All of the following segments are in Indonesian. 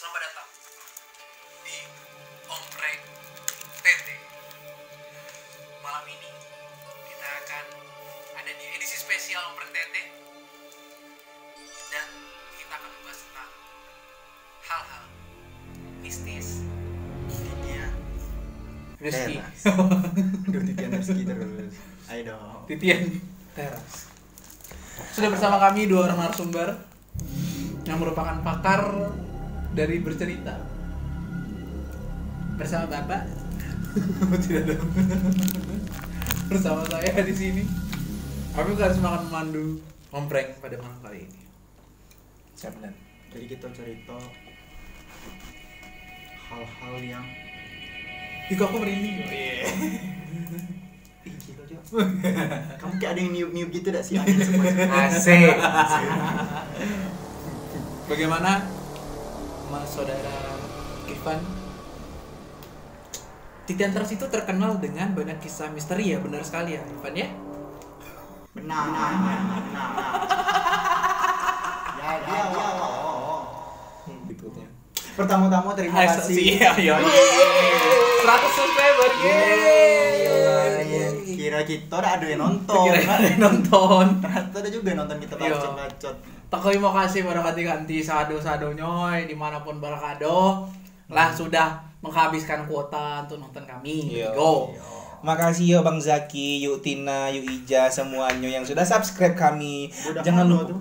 Selamat datang di Ompreng TT. Malam ini kita akan ada di edisi spesial Ompreng TT dan kita akan membahas tentang hal-hal mistis. Titian Rizky. Aduh, Titian Rizky terus. Ayo dong. Titian teras. Sudah bersama kami dua orang narasumber yang merupakan pakar dari bercerita. Bersama Bapak. Tidak dong. Bersama saya di sini. Kami harus makan memandu Ompreng pada malam kali ini. Siap dan. Jadi kita cerita hal-hal yang Ih, kok aku merinding. ih gila Jo. Kamu kayak ada yang niup-niup gitu dak sih angin semua. Asik. Bagaimana Mas Saudara Ivan? Titian Teras itu terkenal dengan banyak kisah misteri ya, benar sekali ya Ivan ya? Benar. Ya. Berikutnya. Pertama-tama terima kasih. Iya. 100 subscriber. Kira kita ada yang nonton. Ternyata ada juga yang nonton kita bacot-bacot. Terima kasih pada ganti-ganti sado nyoy dimanapun berkado lah sudah menghabiskan kuota untuk nonton kami. Go. Makasih yo Bang Zaki, yuk Tina, yuk Ija semuanya yang sudah subscribe kami. Jangan lupa.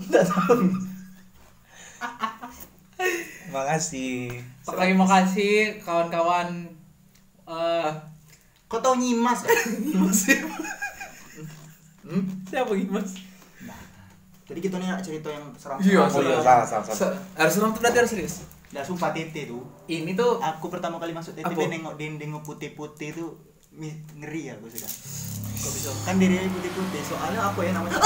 Makasih. Terima kasih kawan-kawan. Kau tau nyimas? Siapa Mas? Jadi kita nih cerita yang seram. Iya, Oh iya, salah. Harus seram tuh berarti harus serius. Nah, sumpah Tete tuh. Ini tuh Aku pertama kali masuk Tete Apa? dia nengok dinding putih-putih tuh ngeri ya aku sudah. kok bisa? Kan dirinya putih-putih. Soalnya apa ya namanya?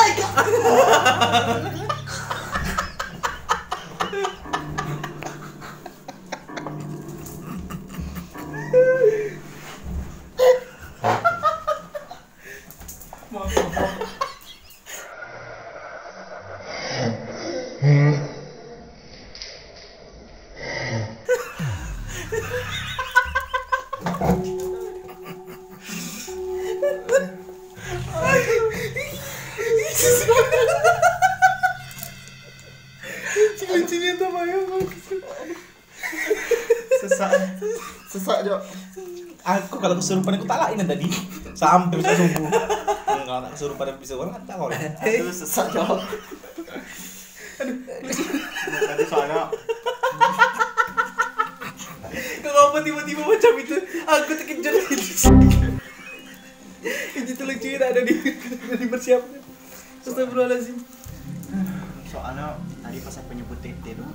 Lucunya tuh bayang. Sesak Jo. Aku kalau kesurupan aku talakin tadi sampai bisa subuh. Enggak nak kesurupan bisa orang tak kau. Aduh sesak Jo. Tadi soalnya Kenapa tiba-tiba macam itu? Aku terkejut. Itu lucunya ada di persiapan. Astagfirullahaladzim. soalnya tadi pas aku nyebut Tete tuh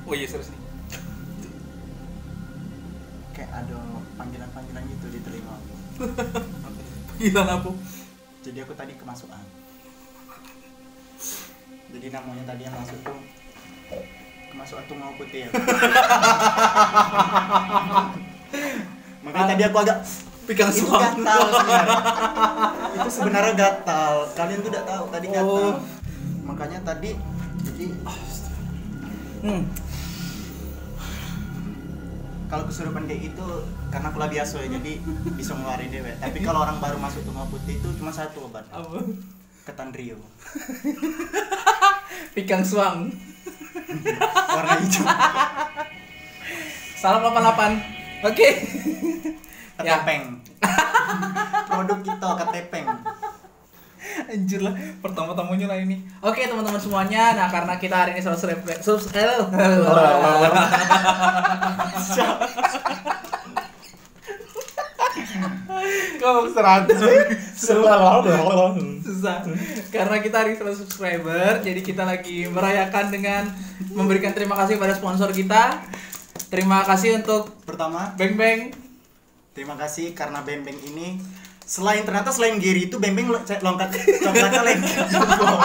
Oh iya serius nih. kayak ada panggilan-panggilan gitu di telinga aku. Panggilan apa? Jadi aku tadi kemasukan. Jadi namanya tadi yang masuk tuh kemasukan tuh mau putih ya. Makanya tadi aku agak Pigang itu suam. gatal sebenarnya. Itu sebenarnya gatal. Kalian tuh udah tahu tadi gatal. Oh. Makanya tadi jadi kalau kesurupan kayak gitu karena aku lah biasa ya jadi bisa ngeluarin dewe. Tapi kalau orang baru masuk tuh mau putih itu cuma satu obat. Apa? Ketan Rio. Pigang suang. Warna hijau. Salam 88. Oke. Ya. Ketepeng. Produk kita ketepeng. Anjir lah, pertama-tamanya lah ini. Oke teman-teman semuanya, nah karena kita hari ini selalu Kok susah. Karena kita hari 100 subscriber, jadi kita lagi merayakan dengan memberikan terima kasih pada sponsor kita. Terima kasih untuk Pertama, Beng Beng. terima kasih karena Bembeng ini ternyata selain Giri itu Bembeng lengkap coklatnya lengket juga.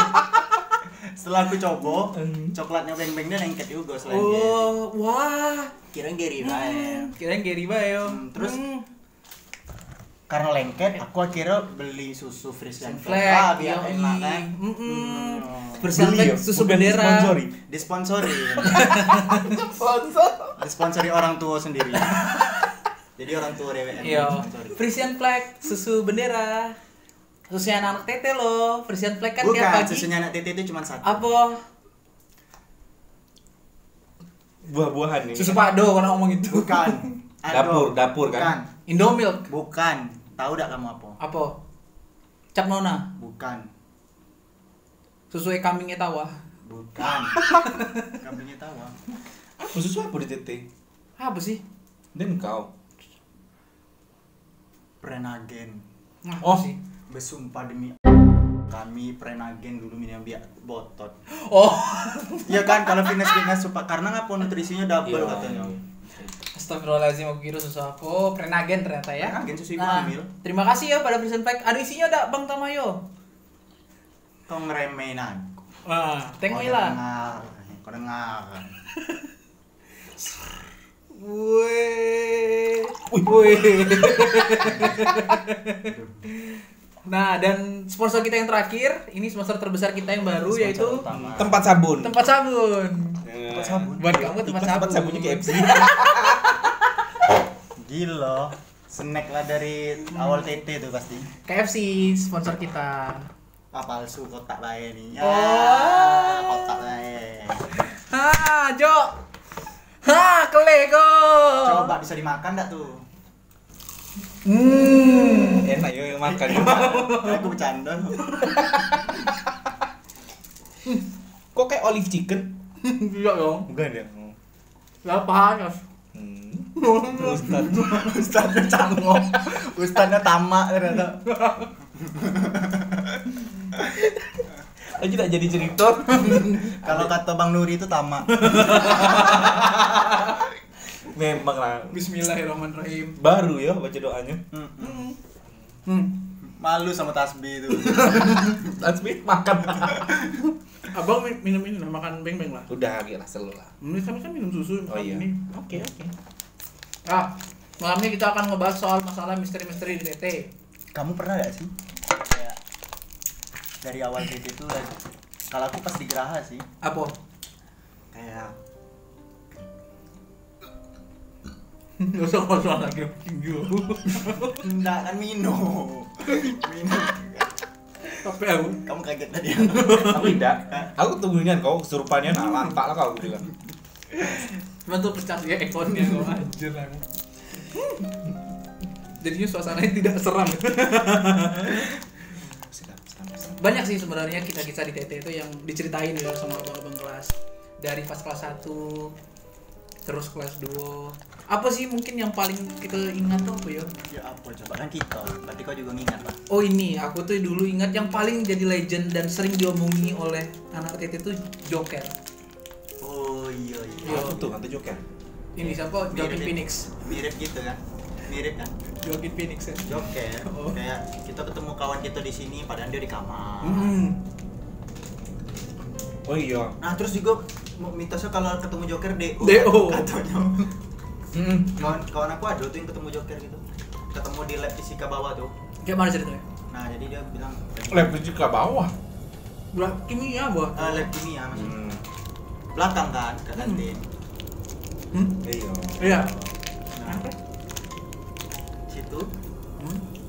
Setelah aku coba, coklatnya Bembeng dia lengket juga selain Giri. Oh, wah. Kirain Giri bae. Kirain Gary Bayo. Terus karena lengket aku akhirnya beli susu Frisian Flag, biar yoi. enak kan. Frisian Beli Flag ya, susu bukan bendera. disponsori. Disponsori. Sponsor. Disponsori orang tua sendiri. Jadi orang tua DWN. Iya. disponsori. Frisian Flag susu bendera. Susunya anak tete loh. Frisian Flag kan tiap Bukan, pagi. susunya anak tete itu cuma satu. Apa? Buah-buahan ini. Susu Pak Do kalau ngomong itu. Bukan. Dapur kan? Indomilk. Bukan. Tahu enggak kamu apa? Apa? Cap Nona. Bukan. Susu kambingnya tawa. Bukan. Kambingnya tahu. Susu apa di tete? Apa sih? Dan kau. Prenagen. Nah, Oh. sih. Bersumpah demi kami Prenagen dulu minum biar botot. Oh. Iya kan kalau fitness supaya karena ngapa nutrisinya double katanya. Astagfirullahaladzim, aku kira susu apa? Oh, Prenagen ternyata ya. Prenagen susu ibu Nah, hamil. terima kasih ya pada Frisian Flag. Ada isinya enggak Bang Tamayo? Kau ngeremehin aku. Wah, Kau tengoilah. dengar. Kau dengar. Wih. Wih. Nah, dan sponsor kita yang terakhir, ini sponsor terbesar kita yang baru Sponsor yaitu utama. Tempat sabun. tempat sabun. Tempat sabun. Buat kamu tempat sabun. Tempat sabunnya KFC. Gila. Snack lah dari awal TT tuh pasti. KFC sponsor kita. Ah, palsu kotak bae nih. Ya, Oh. kotak bae. Ha, Jo. Ha, kelego. Coba bisa dimakan enggak tuh? Enak ya yang makan. Aku bercanda. Kok kayak olive chicken? Iya dong. Bukan ya? Lah panas. Ustad. Ustadznya canggung. Ustadznya tamak ternyata. Aja tak jadi cerita. Kalau kata Bang Nuri itu tamak. Memang lah. Bismillahirrahmanirrahim. Baru ya baca doanya. Malu sama tasbih itu. Tasbih makan. Abang minum ini lah, makan beng-beng lah. Udah gitu lah selalu lah. Ini kami kan minum susu Oh iya. ini. Oke. Ah, malam ini kita akan ngebahas soal masalah misteri-misteri di TT. Kamu pernah gak sih? Kayak dari awal TT itu kalau aku pas di Geraha sih Apa? kayak Gak usah ngomong lagi tinggi. enggak kan minum. Tapi aku Kamu kaget tadi. Aku tidak. Aku tungguin kau kesurupannya nah lantak lah kau bilang. cuma tuh pecah ya ekornya kok anjir aku. Jadinya suasananya tidak seram. Banyak sih sebenarnya kisah-kisah di TT itu yang diceritain ya sama abang-abang kelas. Dari pas kelas 1 terus kelas 2. Apa sih mungkin yang paling kita ingat tuh apa ya? Ya apa coba kan kita. Berarti kau juga ngingat lah. Oh ini, aku tuh dulu ingat yang paling jadi legend dan sering diomongi oleh anak TT itu Joker. Oh iya iya. Iya. Aku tuh hantu Joker. Ini siapa? Joaquin Mirip. Phoenix. Mirip gitu kan? Mirip kan? Joaquin Phoenix ya. Joker. Oh. Kayak kita ketemu kawan kita di sini padahal dia di kamar. Oh iya. Nah terus juga mitosnya kalau ketemu Joker DO. DO. Katanya. Kawan aku ada tuh yang ketemu Joker gitu. Ketemu di lab fisika bawah tuh. Kayak mana ceritanya? Nah jadi dia bilang Lab fisika bawah. Belah kimia buah. lab kimia maksudnya. Belakang kan ke kantin. Iya. Iya. Nah, situ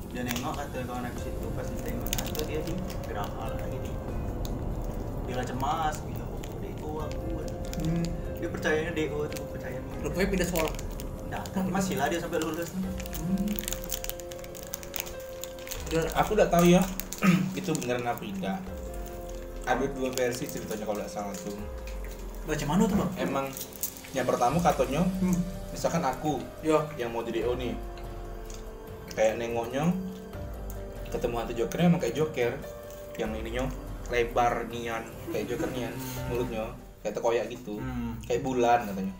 dia nengok kata kawan aku situ pas dia tengok atau dia sih Geraha lah gini. Dia lah cemas bilang oh DO aku. Dia percayanya DO tuh percaya. Rupanya pindah sekolah. Nah, masih lah dia sampai lulus. Udah. Aku udah tahu ya. Itu beneran apa tidak. Ada dua versi ceritanya kalau nggak salah tuh. Baca mana tuh bang? Emang yang pertama katanya, misalkan aku Yo. yang mau jadi DO nih, kayak nengoknya ketemu hantu Jokernya emang kayak Joker, yang ininya lebar nian kayak Joker nian, mulutnya kayak tekoyak gitu, kayak bulan katanya.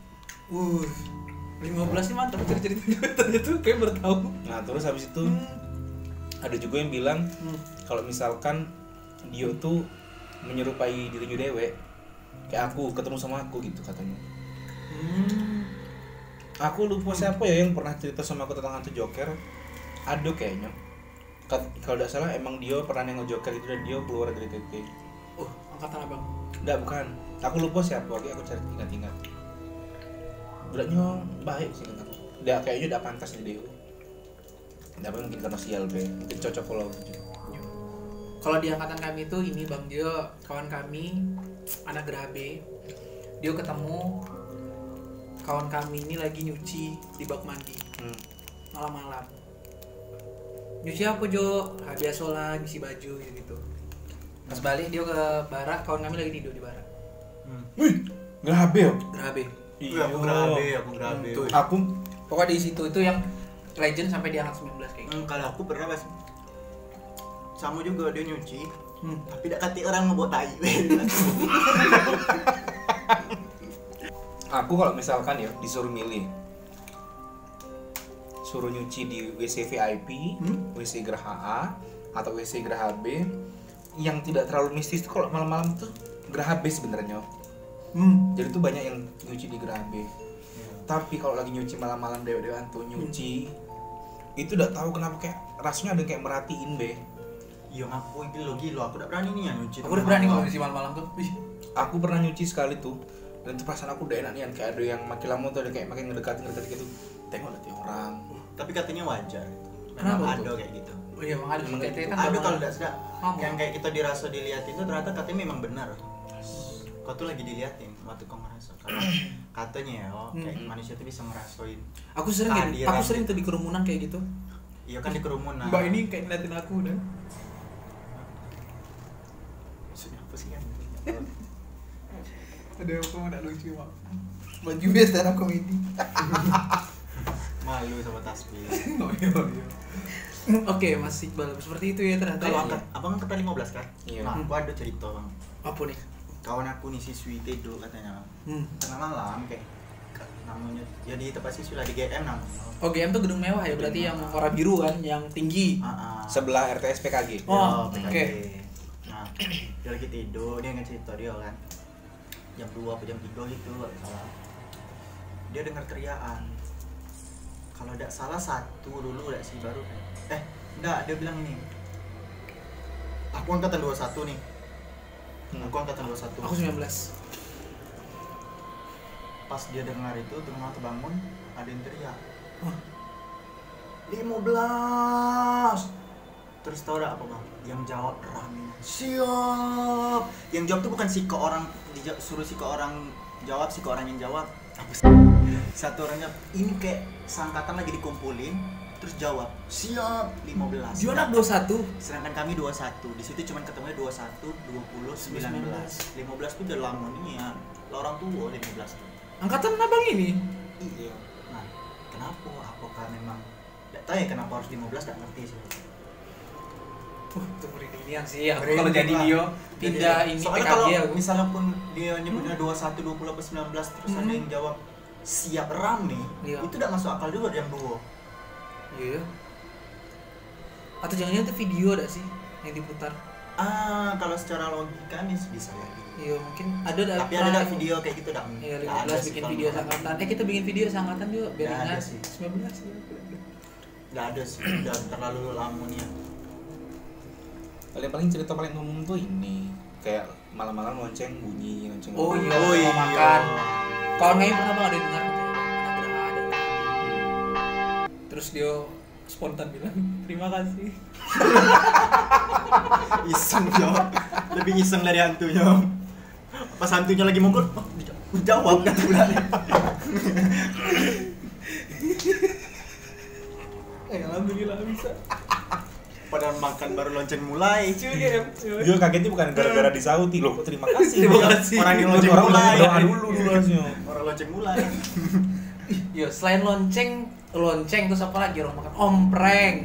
15 sih mantap ceritanya tuh kayak bertahu. Nah terus habis itu ada juga yang bilang kalau misalkan dia tuh menyerupai dirinya dewek, kayak aku ketemu sama aku gitu katanya. Aku lupa siapa ya yang pernah cerita sama aku tentang hantu Joker. Aduh kayaknya. Kalau tidak salah emang dia pernah nengok Joker itu dan dia keluar dari TT. Angkatan abang. Enggak, bukan. Aku lupa siapa, oke aku cari ingat-ingat. Budaknya baik sih kan aku. Dia kayaknya udah pantas di DU. Enggak mungkin karena sial be. Mungkin cocok kalau gitu. Kalau di angkatan kami itu ini Bang Dio, kawan kami anak Geraha B. Dia ketemu kawan kami ini lagi nyuci di bak mandi malam-malam. Nyuci apa Jo? Biasalah nyuci baju gitu. Pas balik dia ke barak, kawan kami lagi tidur di barak. Wih, Geraha B ya? Geraha B. Iya, aku Geraha B. Tuh. Aku Pokoknya di situ itu yang legend sampai di angkat 19 kayak gitu. Kalau aku pernah pas sama juga dia nyuci, tapi tidak kati orang ngebawa tai. Aku kalau misalkan ya disuruh milih, suruh nyuci di WC VIP, WC Geraha A atau WC Geraha B, yang tidak terlalu mistis tuh kalau malam-malam tuh Geraha B sebenarnya. Jadi tuh banyak yang nyuci di Geraha B. Tapi kalau lagi nyuci malam-malam dewa-dewan tuh nyuci, itu udah tahu kenapa kayak rasanya ada kayak merhatiin be. Iya ngaku gilo, aku udah berani nih ya nyuci. Aku udah berani kalau nyuci malam-malam tuh. Aku pernah nyuci sekali tuh, dan itu perasaan aku udah enak nih, kayak ada yang makin lama tuh ada kayak makin ngedekatin gitu. Tengok lihat orang. Tapi katanya wajar. Kenapa Memang tuh? ada kayak gitu. Oh iya, emang ada. Emang Kayak gitu. kan Ada bakal- kalau tidak sedap. Ngomong. Yang kayak kita dirasa dilihatin itu ternyata katanya memang benar. Kau tuh lagi diliatin waktu kau ngerasa. Karena katanya ya, kayak manusia tuh bisa ngerasain. Aku sering tuh di kerumunan kayak gitu. Iya kan di kerumunan. Mbak ini kayak ngeliatin aku udah. Maksudnya apa sih kan? Ada aku enggak lucu, Mak. Baju biasa stand up comedy. Malu sama tasbih. Oh iya. Oke, Mas Iqbal. Seperti itu ya ternyata. Kalau ya. angkat, abang angkatan 15 kan? Iya. Nah, aku ada cerita bang. Apa nih? Kawan aku nih siswi tidur katanya. Tengah malam kayak namanya ya di tempat siswi lah di GM namanya. Oh, GM tuh gedung mewah ya, berarti yang warna biru kan, yang tinggi. Sebelah RTS PKG. Oh, PKG. oke. Nah, dia lagi tidur, dia ngecerita dia kan. Jam 2 atau jam 3 gitu, nggak salah. Dia dengar teriakan. Kalau tidak salah satu dulu udah sih baru. Enggak, dia bilang ini. Aku angkatan 21 nih. Aku angkatan 21. Aku 19. Pas dia dengar itu, tengah terbangun, ada yang teriak. Hah? 15. Terus tau gak apa bang? Yang jawab rame. Siap. Yang jawab tuh bukan si ke orang suruh si ke orang jawab, si ke orang yang jawab. Apa sih? Satu orangnya ini kayak seangkatan lagi dikumpulin, terus jawab siap 15. Dia anak 21. Sedangkan kami 21. Di situ cuman ketemunya 21, 20, 19. 15 tuh udah lama nih ya. Orang tua 15 tuh. Angkatan abang ini. Iya. Nah, kenapa? Apakah memang tidak tahu ya kenapa harus 15, gak ngerti sih. Itu merindingan sih. Aku Merinding kalau jadi lah. dia pindah ini Soalnya PKG kalau aku. misalnya pun dia nyebutnya 21, 20 atau 19 terus ada yang jawab siap rame, Iya. itu tidak masuk akal juga jam 2. Iya. Atau jangan-jangan itu video ada sih yang diputar. Kalau secara logika nih bisa ya. Iya, mungkin ada Tapi ada video kayak gitu dak? Iya, Nggak ada 15 sih bikin kalau video menurut aku. seangkatan. Kita bikin video seangkatan juga biar Nggak ada ingat. sih. 19 ya. Nggak ada sih, udah terlalu lama nih ya. Paling cerita paling umum tuh ini kayak malam-malam lonceng bunyi lonceng. Oh iya, Oh iya. mau makan. Kawan kami pernah bang ada yang dengar katanya anak Geraha ada. Terus dia spontan bilang terima kasih. Iseng jawab, lebih iseng dari hantunya. Pas hantunya lagi mukul, jawab kan bulannya. Alhamdulillah bisa. Padahal makan baru lonceng mulai. Dia kagetnya bukan gara-gara disauti loh, kok terima kasih. Terima kasih. Orang yang lonceng Orang mulai. berdoa dulu harusnya. Orang lonceng mulai. Yo, selain lonceng terus apa lagi orang makan? Ompreng.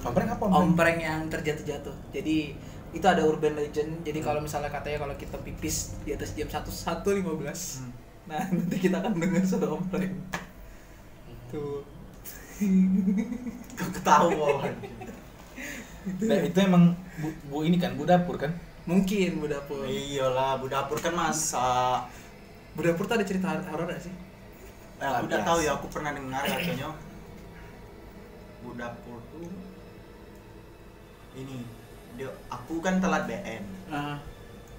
Ompreng apa? Ompreng yang terjatuh-jatuh. Jadi itu ada urban legend. Jadi kalau misalnya katanya kalau kita pipis di atas jam 1:15. Nah, nanti kita akan dengar suara ompreng. Tuh. Kau ketahuan. Nah, itu emang bu ini kan, bu dapur kan? Mungkin Bu Dapur. Iyalah, Bu Dapur kan masak. Bu Dapur tuh ada cerita horor gak sih? Aku udah tahu ya, aku pernah dengar katanya. Bu dapur tuh ini aku kan telat BN Ah,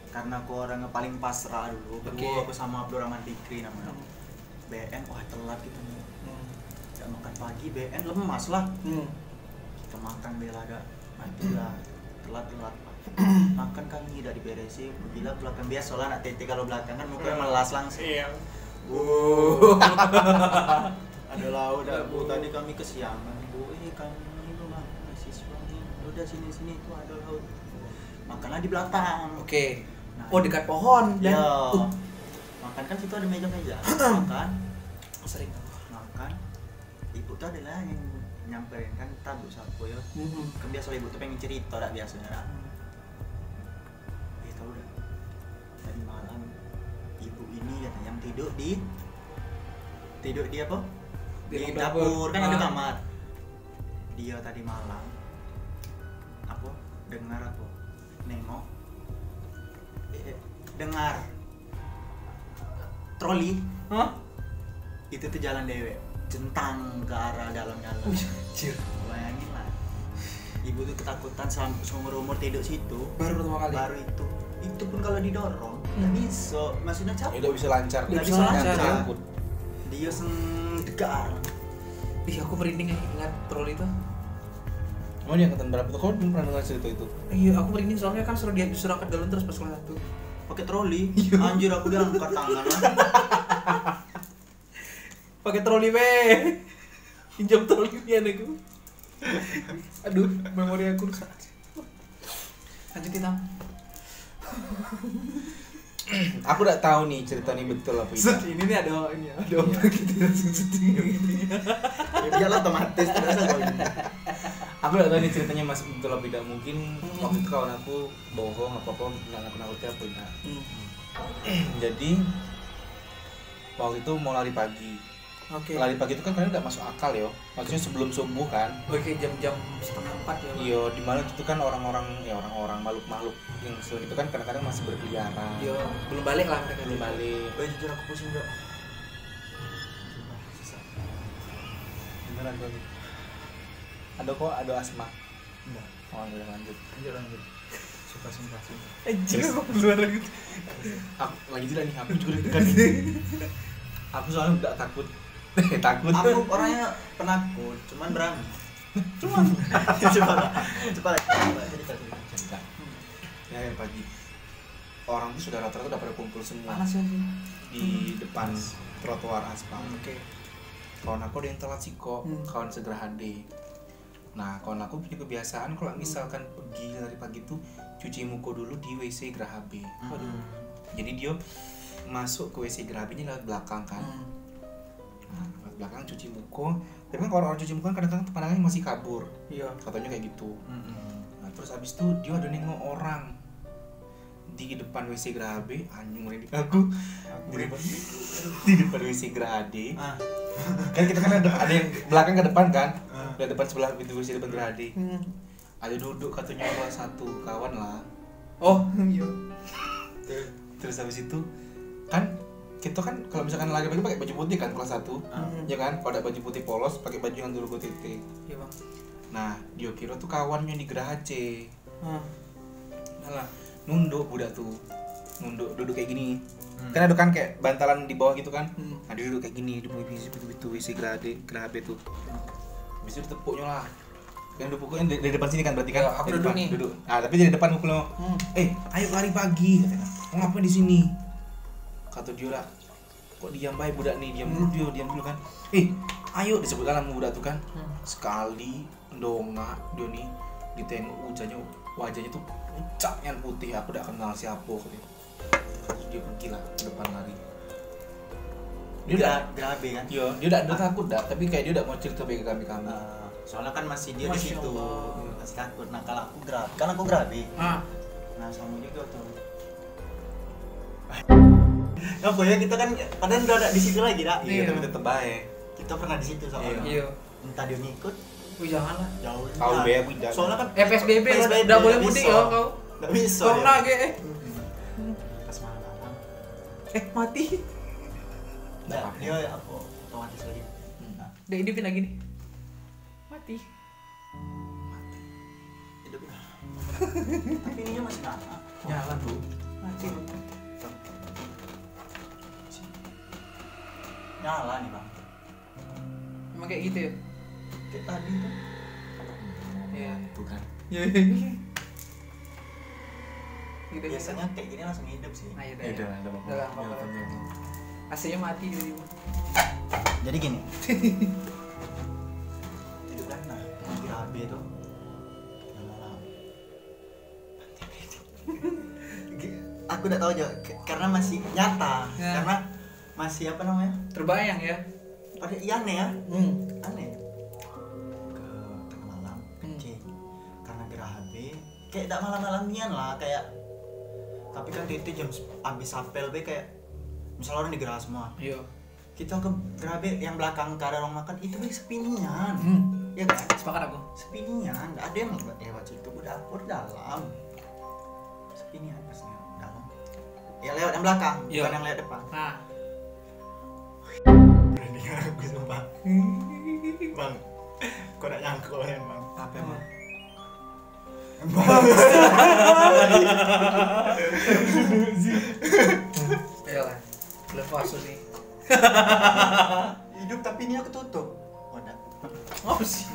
karena aku orangnya paling pasrah dulu. Oke. Aku sama Abdurrahman Fikri namanya. BN wah telat gitu. Gak makan pagi BN lemas lah. Kita makan bela agak matilah telat makan kami udah diberesin bila belakang biasa lah anak tete kalau belakang kan mukanya melas langsung. iya. Adalah udah Bu tadi kami kesiangan Bu kami itu mah mahasiswa nih udah sini itu ada laut makanlah di belakang. Oke. Nah, Oh, dekat pohon dan ya makan kan situ ada meja makan sering. makan ibu tuh adalah yang nyamperin kan tabu sapu ya kan biasa ibu tuh pengen cerita tak biasanya tak? Tahu dah tadi malam ibu ini katanya yang tidur di apa Di di ruang dapur kan ada Ah. kamar dia tadi malam apa dengar apa nengok dengar troli Hah? itu tuh jalan dewek centang ke arah dalam-dalam. Anjir. Bayangin lah ibu tuh ketakutan sampai seumur tidur situ Baru pertama kali. baru itu pun kalau didorong nggak bisa maksudnya Ya capek udah bisa lancar. Nggak bisa lancar, ya. Takut. dia degar Ih, aku merinding ya ingat troll itu. Emang dia angkatan berapa tuh? Kau belum pernah dengar cerita itu? Iya, aku merinding soalnya kan suruh dia disuruh angkat galon terus pas kelas 1. pakai troli anjir aku udah angkat tangan lah Pakai troli weh. Pinjam troli pian aku. Aduh, memori aku rusak. Lanjut kita. Aku udah tahu nih cerita ini betul apa tidak. Ini nih ada orang gitu langsung sedih gitu. ya biarlah otomatis terasa kau ini Aku udah tahu nih ceritanya mas betul apa tidak. Mungkin waktu itu kawan aku bohong apa nggak nakut-nakutin apa tidak. Jadi waktu itu mau lari pagi. Oke. Lari pagi itu kan kalian nggak masuk akal ya. Maksudnya sebelum subuh kan. Oke, jam-jam 3:30 ya. Bang? Iya, di mana itu kan orang-orang makhluk-makhluk yang selain itu kan kadang-kadang masih berkeliaran. Iya, belum balik lah mereka. Belum balik. jujur aku pusing dok Beneran gue. Ada asma. enggak Oh, udah lanjut. lanjut sumpah Anjir, aku keluar gitu. Aku lagi tidak nih, aku juga deg-degan. Aku soalnya udah takut. Takut. aku orangnya penakut cuman berani coba cerita Cerita. Ya, yang pagi. Orang tuh sudah rata-rata udah pada kumpul semua Panas ya sih. di depan trotoar aspal. Oke. Kawan aku ada yang telat sih kok, kawan Segerahade. Nah, kawan aku punya kebiasaan kalau misalkan pergi dari pagi tuh cuci muka dulu di WC Gerahabe. Waduh. Jadi dia masuk ke WC Gerahabe-nya lewat belakang kan. Nah, lewat belakang cuci muka. Tapi kan kalau orang cuci muka kan kadang-kadang pandangannya masih kabur. Iya. Katanya kayak gitu. Nah, terus abis itu dia ada nengok orang di depan WC Gerahabe, anjing merinding aku. Di depan WC Gerahabe. Kan kita kan ada yang belakang ke depan kan. Dari depan sebelah pintu WC depan Gerahabe. Ada duduk katanya kelas 1 kawan lah. Oh, iya. Terus habis itu kan kita kan kalau misalkan lagi pakai baju putih kan kelas 1. Ya kan? Kalau ada baju putih polos pakai baju yang logo titik. Iya, Bang. Nah, dia kira tuh kawannya di Gerahace. Malah nunduk budak tuh. Duduk kayak gini. Kan ada kan kayak bantalan di bawah gitu kan. Nah, dia duduk kayak gini di pintu WC Gerahabe tuh. Habis itu tepuknya lah. Yang dipukulin dari depan sini kan berarti kan? Ya, aku Dari duduk depan, nih. duduk. Nah, tapi dari depan mukulnya. Ayo lari pagi katanya. Mau ngapain di sini? Kata dia lah. Kok diam baik budak nih, diam dulu kan. Ayo disebut nama budak tuh kan. Sekali dongak dia nih ditengok wajahnya tuh pucat yang putih, aku udah kenal siapa katanya. Terus dia pergi lah ke depan lari. Dia udah Gerahabe kan dia udah takut dah, tapi kayak dia udah mau cerita bagi kami. soalnya kan masih dia di Masya situ Allah. masih takut. Nah kalau aku Gerahabe nah sama juga tuh apa ya kita kan padahal udah ada di situ lagi dah Iya, tapi tetep baik. kita pernah di situ soalnya Iya. entah dia ngikut Wih, jangan lah. jauh Kau Nah, be aku tidak. soalnya kan PSBB lo udah boleh mudik ya kau. nggak bisa Corona dia. ge. Pas malam Mati. dia aku otomatis lagi Udah hidupin lagi nih. Mati. Tapi ininya masih nyala. Nyala tuh. Mati. Nyala nih bang. Emang kayak gitu ya? Kayak tadi tuh. Iya. Bukan. Iya. Gitu. Biasanya kayak gini langsung hidup sih. Nah, iya, Ya udah, enggak apa-apa. Udah, nggak apa-apa. AC-nya mati gitu. Jadi gini. Hidup kan nah, di HB tuh. Malam. Aku udah tahu aja karena masih nyata, Ya. karena masih apa namanya? Terbayang ya. Pada iya aneh ya. Hmm. Aneh. Ke tengah malam kencing. Karena gerah HB kayak tak malam-malamian lah kayak. Tapi kan itu jam abis apel be kayak misal orang digerah semua. Iya. Kita ke gerah be yang belakang ke arah ruang makan itu be sepinian. Hmm. Ya kan? Sepakat aku. Sepinian, nggak ada yang lewat situ, ke dapur dalam. Sepinian pasnya dalam. Ya lewat yang belakang, Iya. bukan yang lewat depan. Nah. Berani aku sumpah. Bang, kau nak nyangkul ya bang? Apa emang? Iyalah. Lepas nih. Hidup tapi ini aku tutup. Wadah. Apa sih?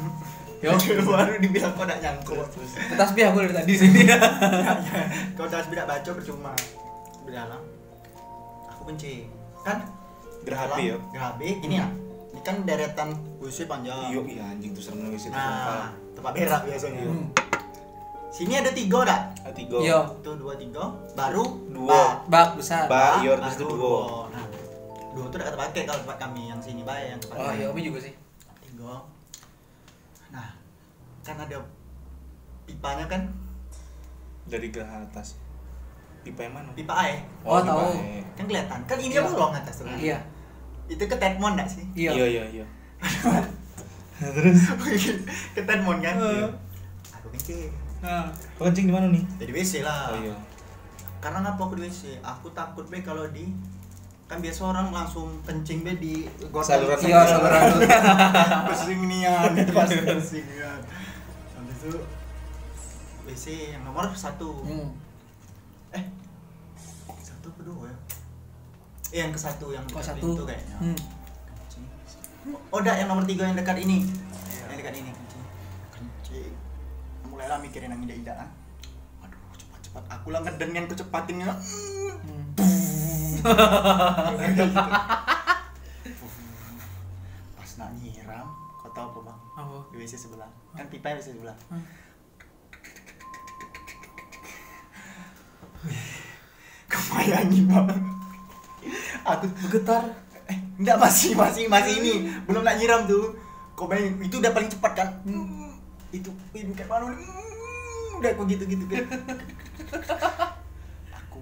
Yo, Baru dibilang kau nak nyangkul. tasbih aku dari tadi sini. Kau udah tidak baca percuma. Di dalam. Aku benci. Kan? Gerah HP ya? Gerah HP, gini ya. Ini kan deretan WC panjang. Iya anjing tuh serem wis itu Nah, tempat berak biasanya. Hmm. Sini ada 3 dah. tiga. Yo, Tuh 2 3 baru Dua. bak besar. Ba, iya, terus baru itu dua. Nah, 2 tuh udah pakai kalau tempat kami yang sini bae yang tempat Oh, iya, Omi juga sih. 3. Nah, kan ada pipanya kan, Dari gerah atas. Pipa yang mana? pipa air. Oh, pipa tahu. air. Kan kelihatan. Kan ini Iya. bolong atas tuh. Iya. Itu ke Tetmon enggak sih? Iya. Iya. Terus? Ke Tetmon kan? Iya. Aku kencing. Nah. Kau kencing di mana nih? Di WC lah. Oh iya. Karena ngapa aku di WC? Aku takut be kalau di kan biasa orang langsung kencing be di Saluran Iya, saluran. Pusing nian, itu pasti pusing nian. Habis itu WC yang nomor 1. Hmm. 1 ke 2 ya? Yang ke 1 yang Kok dekat satu? pintu kayaknya. Hmm. Kencing. Oh, enggak, yang nomor 3 yang dekat ini. Yang dekat ini kencing. Kencing. Mulailah mikirin yang ida-idaan. Aduh, cepat-cepat. Aku lah ngeden yang kecepatin ya. Pas nak nyiram, kau tahu apa bang? Apa? Di WC sebelah. Kan pipa WC sebelah. Kebayangin bang. Aku Bergetar. enggak masih ini. Belum nak nyiram tuh. Kau bayangin itu udah paling cepat kan? Itu kayak mana? Udah kok gitu-gitu kan. Aku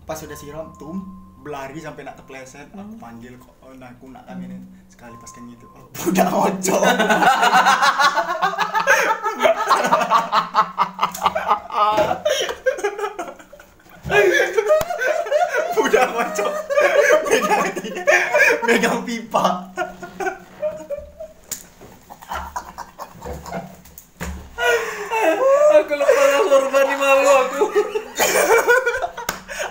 pas udah siram tuh berlari sampai nak kepleset. Aku panggil kok aku nak kaminin sekali pas kayak gitu. Oh, budak ojol. Budak ojol. Megang pipa. Aku lupa korban di malu aku.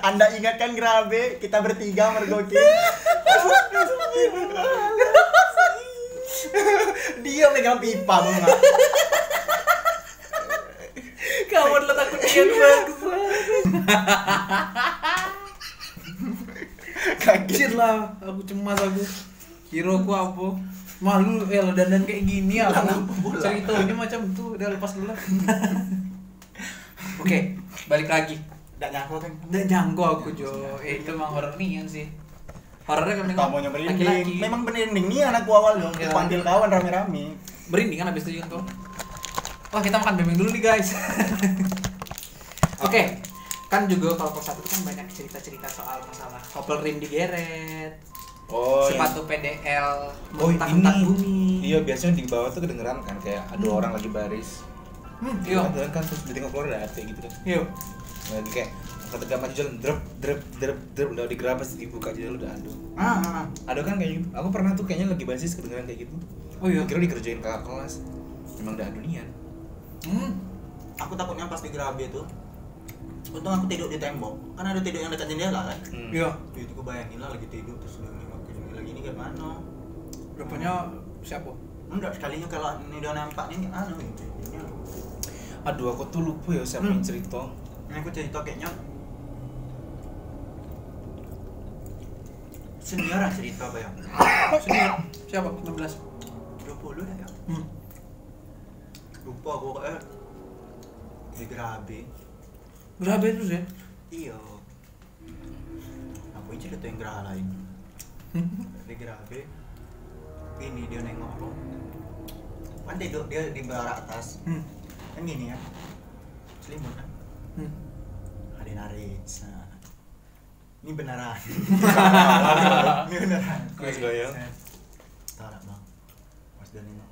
Anda ingatkan Grabe, kita bertiga mergokin. Dia megang pipa bunga. Kamu adalah takut kian bagus. Kaget lah, aku cemas aku. Kira aku apa? Malu lo dandan kayak gini aku. Ceritanya macam itu udah lepas dulu lah. Oke, balik lagi. Nggak nyangkut kan? Udah janggo aku Jo. Itu emang horor nian sih. Horornya kan Kamunya merinding. laki-laki. Memang merinding nih anak gua awal dong. Iya. Panggil kawan rame-rame. Merinding kan abis itu tuh. Wah, kita makan bembeng dulu nih guys. Oke, kan juga kalau kelas 1 itu kan banyak cerita-cerita soal masalah couple rim digeret, Oh, sepatu PDL Oh mentak-mentak ini. bumi. Iya biasanya di bawah tuh kedengeran kan kayak ada orang lagi baris. Iya. Kan terus ditengok keluar ada hati gitu kan. Iya. Lagi kayak ketika maju jalan drep udah digerabas dibuka jalan udah aduh. Ada kan kayak gitu. Aku pernah tuh kayaknya lagi basis kedengeran kayak gitu. Oh iya. Kira dikerjain kakak kelas. Memang udah adu nian. aku takutnya pas di Gerabe tuh untung aku tidur di tembok, kan ada tidur yang dekat jendela kan. Iya. Itu gue bayangin lah lagi tidur terus dia nengok ke jendela gini gimana. Rupanya siapa? Enggak, sekalinya kalau ini udah nampak ini ini. Aduh, aku tuh lupa ya siapa yang cerita. Ini aku cerita kayaknya senior cerita apa ya? Senior. Siapa? 19. 20 dah ya. Lupa aku kayak di Gerabe. Berapa itu sih? Iya. Aku cerita yang Geraha lain. Di Gerabe. Ini dia nengok aku. Kan tidur dia di barak atas. Kan gini ya. Selimut kan. Ada narik. Nah. Ini beneran. Ini beneran. Guys, gaya. Tak bang. Pas dia nengok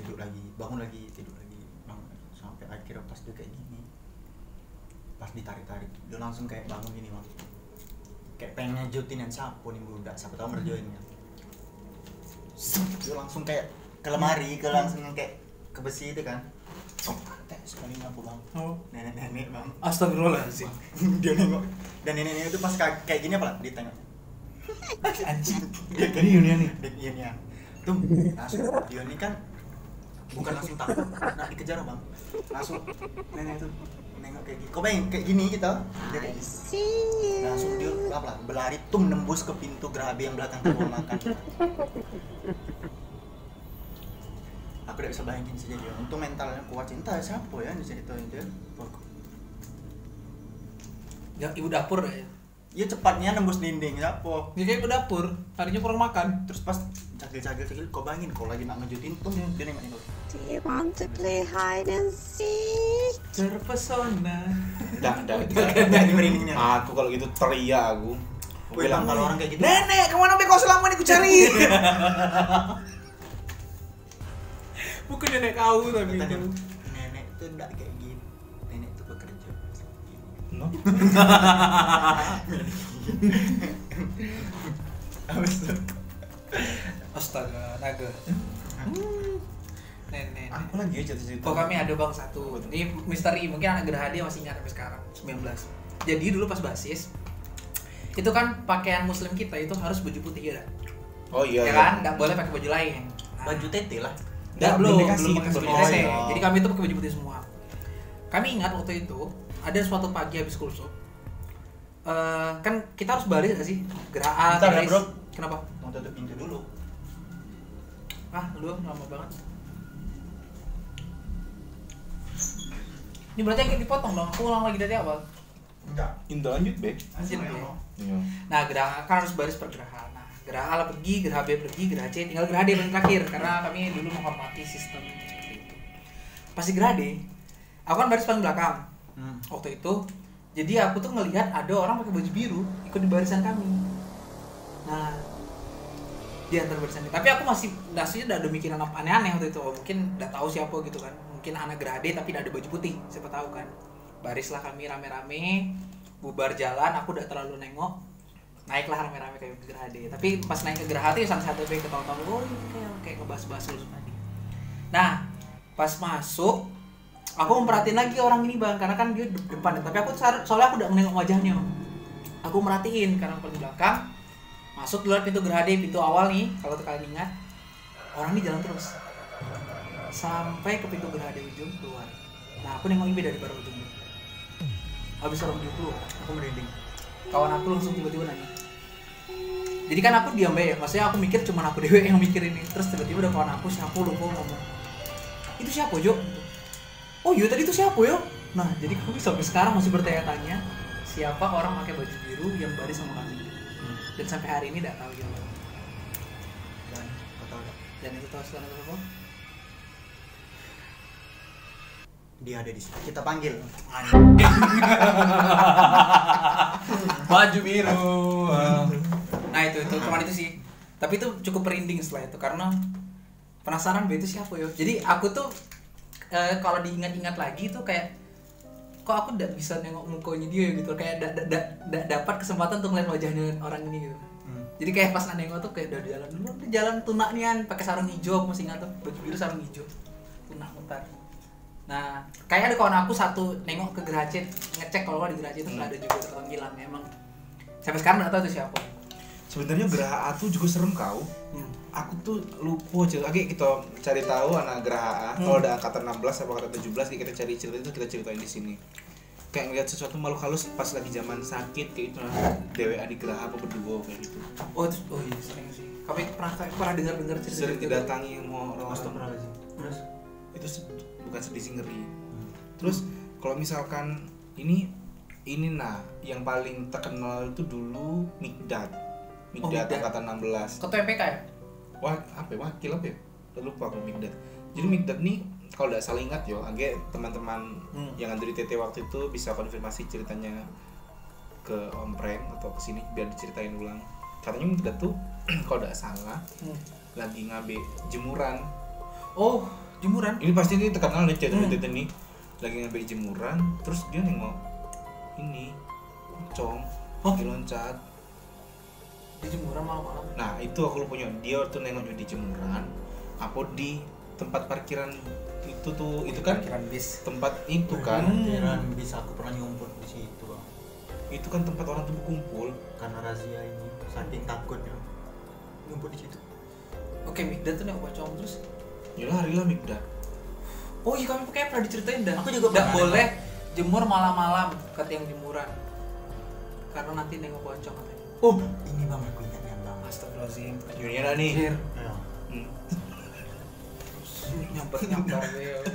tidur lagi, bangun lagi, tidur lagi, bangun lagi. Sampai akhirnya pas dia kayak gini. Pas ditarik-tarik, dia langsung kayak bangun gini bang. Kayak pengen ngejutin yang sapu nih budak, siapa tahu merjoinnya. Dia langsung kayak ke lemari, langsung kayak ke besi itu kan. Sekali aku bang. Oh. Nenek-nenek bang. Astagfirullahaladzim. Dia nengok. Dan nenek-nenek itu pas kayak gini apa lah? Ditengok. Anjing. Dia kayak Ini nih. Iya. Tuh, langsung dia ini kan bukan langsung takut, nak dikejar bang. Langsung nenek tuh nengok kayak gini. Kau bayangin kayak gini gitu. Dia kayak gini. Langsung dia apa? Berlari tuh menembus ke pintu Gerabe yang belakang toko makan. Aku tidak bisa bayangin saja dia. Untuk mentalnya kuat, cinta siapa ya diceritain dia. Ya, ibu dapur ya. Iya cepatnya nembus dinding siapa? Dia kayak ibu dapur, harinya kurang makan. Terus pas cagil-cagil kau bayangin kau lagi nak ngejutin tuh dia nengok. Do you want to play hide and seek? Terpesona. Nggak merindingnya. Aku kalau gitu teriak aku. Aku Wih, bilang, kalau orang kayak gitu. Nenek, kemana be kau selama ini ku cari? Bukan nenek kau tapi Tanya, itu. nenek tuh enggak kayak gini. Nenek tuh bekerja. no. Astaga, naga. Nenek. Aku lagi ya cerita-cerita. Oh, kami ada bang satu. Ini misteri, mungkin anak Geraha dia masih ingat sampai sekarang, 19. Jadi dulu pas basis itu kan pakaian muslim kita itu harus baju putih ya. Oh iya. Ya kan? Nggak boleh pakai baju lain. Nah, Baju tete lah. Nggak, belum dikasih, pakai baju belum. tete. iya. Jadi kami itu pakai baju putih semua. Kami ingat waktu itu ada suatu pagi habis kulsum. Kan kita harus baris nggak sih? Geraha, Bentar ya, baris. bro. Kenapa? Mau tutup pintu dulu. Lu lama banget. Ini berarti kayak dipotong dong. Aku ulang lagi dari awal. Enggak. Indah lanjut, Bek. Lanjut, Iya. Bek. Iya. Nah, Geraha kan harus baris per Geraha. Nah, Geraha A pergi, Geraha B pergi, Geraha C tinggal Geraha D paling terakhir karena kami dulu menghormati sistem seperti itu. Pas di Geraha D, aku kan baris paling belakang. Waktu itu, jadi aku tuh ngelihat ada orang pakai baju biru ikut di barisan kami. Nah, di antar barisan kita. Tapi aku masih udah ada mikiran apa aneh-aneh waktu itu. Oh, mungkin udah tahu siapa gitu kan. Mungkin anak Geraha D tapi udah ada baju putih, siapa tahu kan. Barislah kami rame-rame, bubar jalan, aku udah terlalu nengok. Naiklah rame-rame kayak ke Geraha D. Tapi pas naik ke Geraha D santai-santai ketawa-tawa, oh ini kayak ngebahas-bahas dulu tadi. Nah, pas masuk aku memperhatiin lagi orang ini bang, karena kan dia depan. Tapi aku soalnya aku udah menengok wajahnya. Aku merhatiin karena paling belakang. Masuk keluar pintu Geraha D, pintu awal nih. Kalau kalian ingat, orang ini jalan terus sampai ke pintu Geraha D ujung keluar. Nah, aku nengok Ibe dari baru ujung. Habis orang dia keluar, aku merinding. Kawan aku langsung tiba-tiba nanya. Jadi kan aku diam ya, maksudnya aku mikir cuma aku dewe yang mikir ini. Terus tiba-tiba ada kawan aku, siapa lupa ngomong. Itu siapa Jo? Oh iya tadi itu siapa yo? Nah jadi kami sampai sekarang masih bertanya-tanya siapa orang pakai baju biru yang baris sama kami. Dan sampai hari ini tidak tahu jawaban. Dan kau tahu nggak? Dan itu tahu sekarang apa? Dia ada di sini. Kita panggil. Baju biru. Nah itu cuma itu sih. Tapi itu cukup merinding setelah itu karena penasaran itu siapa yo. Jadi aku tuh kalau diingat-ingat lagi tuh kayak kok aku tidak bisa nengok mukanya dia gitu, kayak dapat kesempatan untuk ngeliat wajahnya orang ini gitu. Jadi kayak pas nengok tuh kayak udah jalan dulu, udah jalan tunak nian pakai sarung hijau, aku masih ingat tuh baju biru sarung hijau tunak mutar. Nah, kayak ada kawan aku satu nengok ke Gerace, ngecek kalau di Gerace itu ada juga tukang hilang. Emang sampai sekarang nggak tahu itu siapa. Sebenarnya Geraha A tuh juga serem kau. Aku tuh lupa aja. Oke, kita cari tahu anak Geraha A. Kalau ada angkatan 16 atau angkatan 17 kita cari cerita itu kita ceritain di sini. Kayak ngeliat sesuatu makhluk halus pas lagi zaman sakit kayak itu DWA di Geraha apa berdua kayak gitu. Oh iya sering sih. Kami pernah dengar cerita Sering gitu. didatangi sama orang-orang. Astagfirullahaladzim. Terus Itu bukan sedih sih, ngeri. Terus kalau misalkan ini nah yang paling terkenal itu dulu Mikdad Mikdad. angkatan 16. Ketua PK ya? Wakil apa ya? Lupa aku Mikdad. Jadi Mikdad nih kalau tidak salah ingat yo, agak teman-teman yang ada di TT waktu itu bisa konfirmasi ceritanya ke Om Prank atau ke sini biar diceritain ulang. Katanya Mikdad tuh kalau tidak salah lagi ngambil jemuran. Oh, jemuran. Ini pasti ini terkenal nih cerita TT nih. Lagi ngambil jemuran, terus dia nengok ini pocong, loncat. Di jemuran malam-malam. Nah itu aku punya dia waktu nengok di jemuran apa di tempat parkiran itu tuh itu kan parkiran bis. tempat itu kan Parkiran bis aku pernah nyumput di situ bang. itu kan tempat orang tuh berkumpul. Karena razia ini saking takutnya nyumput di situ. Oke, Mikdad tuh nengok pocong terus. Ya larilah Mikdad. Oh iya, kami kayak pernah diceritain dah. Aku juga nggak pernah boleh jemur malam-malam ke tiang jemuran. Karena nanti nengok pocong katanya. Oh ini bang aku ingatnya bang. Astagfirullahaladzim. Junior nih. Anjir. Ayo. Nyamper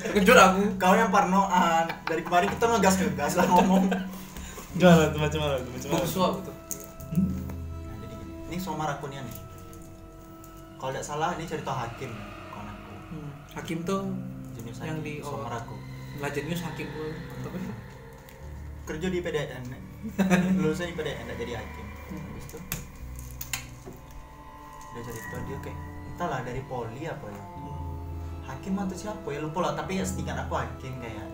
terkejut aku. Kau yang parnoan dari kemarin kita ngegas lah ngomong. Jangan tuh macam mana Bagus aku tuh. Nah, jadi gini. Ini somar akunnya nih. Kalau tidak salah ini cerita Hakim kawan aku. Hakim tuh Jenis yang Hakim, di somar aku. Belajar news Hakim tuh mantap ya. Kerja di PDN. Lulusnya di PDN enggak jadi hakim. Habis itu dia cerita dia kayak entahlah dari poli apa ya. Hakim atau siapa ya lupa lah, tapi ya setingkat aku hakim kayaknya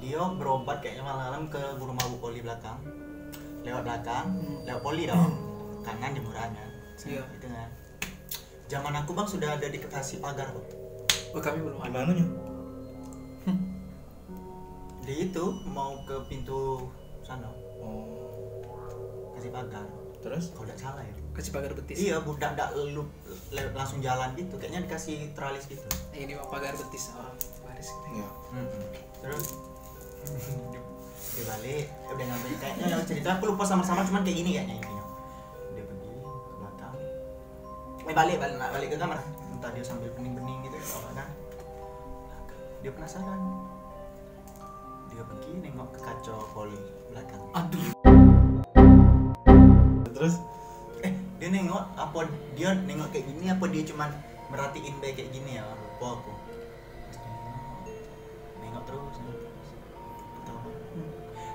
dia berobat kayaknya malam-malam ke rumah Bu Poli belakang, lewat poli dong, kanan jemurannya Iya. gitu kan. Zaman aku bang sudah ada dikasih pagar bang. Oh kami belum ada. Gimana nya? Dia itu mau ke pintu sana Oh. kasih pagar, Terus? kalau tidak salah ya. Kasih pagar betis. Iya, budak ndak langsung jalan gitu, kayaknya dikasih tralis gitu. Ini mah pagar betis orang baris. Iya. Terus dia balik, udah ngambil kayaknya yang cerita aku lupa sama-sama cuman kayak gini kayaknya intinya. Dia pergi ke belakang. Balik ke kamar. Entah dia sambil bening-bening gitu apa kan. Dia penasaran. Dia pergi nengok ke kaca poli belakang. Aduh. Terus? Dia nengok apa dia nengok kayak gini apa dia cuman merhatiin baik kayak gini ya, lupa aku. Nengok terus.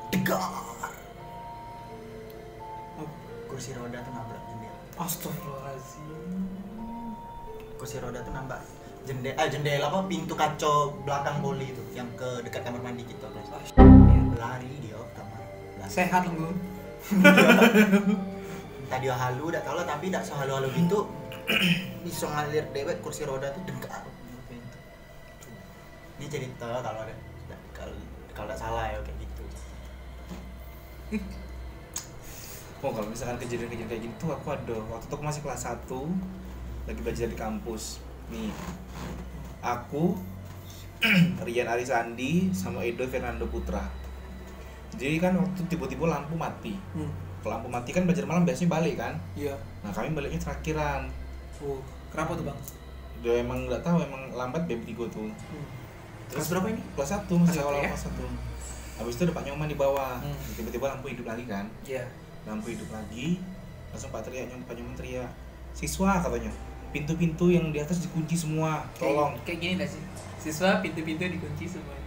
Degar. Kursi roda tuh nabrak jendela. Astagfirullahaladzim. Kursi roda tuh nabrak jendela apa pintu kaca belakang poli itu yang ke dekat kamar mandi kita guys. Lari dia ke kamar. Lari. Sehat lu. Tadi halu udah tahu lah tapi tidak sehalu-halu gitu. Bisa ngalir dewek kursi roda tuh dengkak. Ini cerita kalau ada kalau tidak salah ya kayak gitu. Oh kalau misalkan kejadian-kejadian kayak gitu aku ada. Waktu itu aku masih kelas 1 lagi belajar di kampus. Nih. Aku Rian Arisandi sama Edo Fernando Putra. Jadi kan waktu tiba-tiba lampu mati. Kalau lampu mati kan belajar malam biasanya balik kan. Iya. Nah kami baliknya terakhiran. Kenapa tuh bang? Udah emang nggak tahu emang lambat BM3 tuh. Kelas berapa ini? Kelas 1 masih Kelas awal satu ya? kelas 1. Habis itu ada Pak Nyoman di bawah. Tiba-tiba lampu hidup lagi kan. Iya. Lampu hidup lagi. Langsung Pak Nyoman teriak. Siswa katanya. Pintu-pintu yang di atas dikunci semua. Tolong. Kayak gini gak sih? Siswa pintu-pintu dikunci semuanya.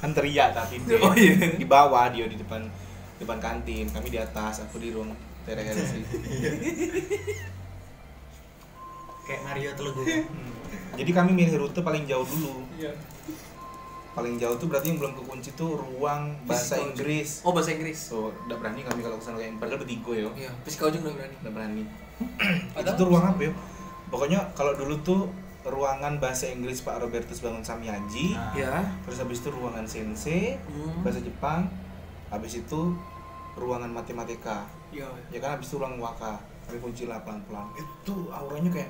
Kan teriak tapi dia Oh iya. di bawah, dia di depan kantin, kami di atas, aku di ruang teras. Kayak Mario Telugu. Jadi kami milih rute paling jauh dulu. Iya. Paling jauh tuh berarti yang belum kekunci tuh ruang bahasa Inggris. Oh bahasa Inggris. So, udah berani kami kalau kesana kayak padahal bertiga yo. Iya. Psikologi udah berani. Udah berani. Itu Padahal tuh ruang apa yo? Pokoknya kalau dulu tuh ruangan bahasa Inggris Pak Robertus Bangun Samyaji, Nah, Ya. terus habis itu ruangan sensei bahasa Jepang, habis itu ruangan matematika, Ya. ya kan, habis itu ruang waka. Kami kunci lah pelan-pelan. Itu auranya kayak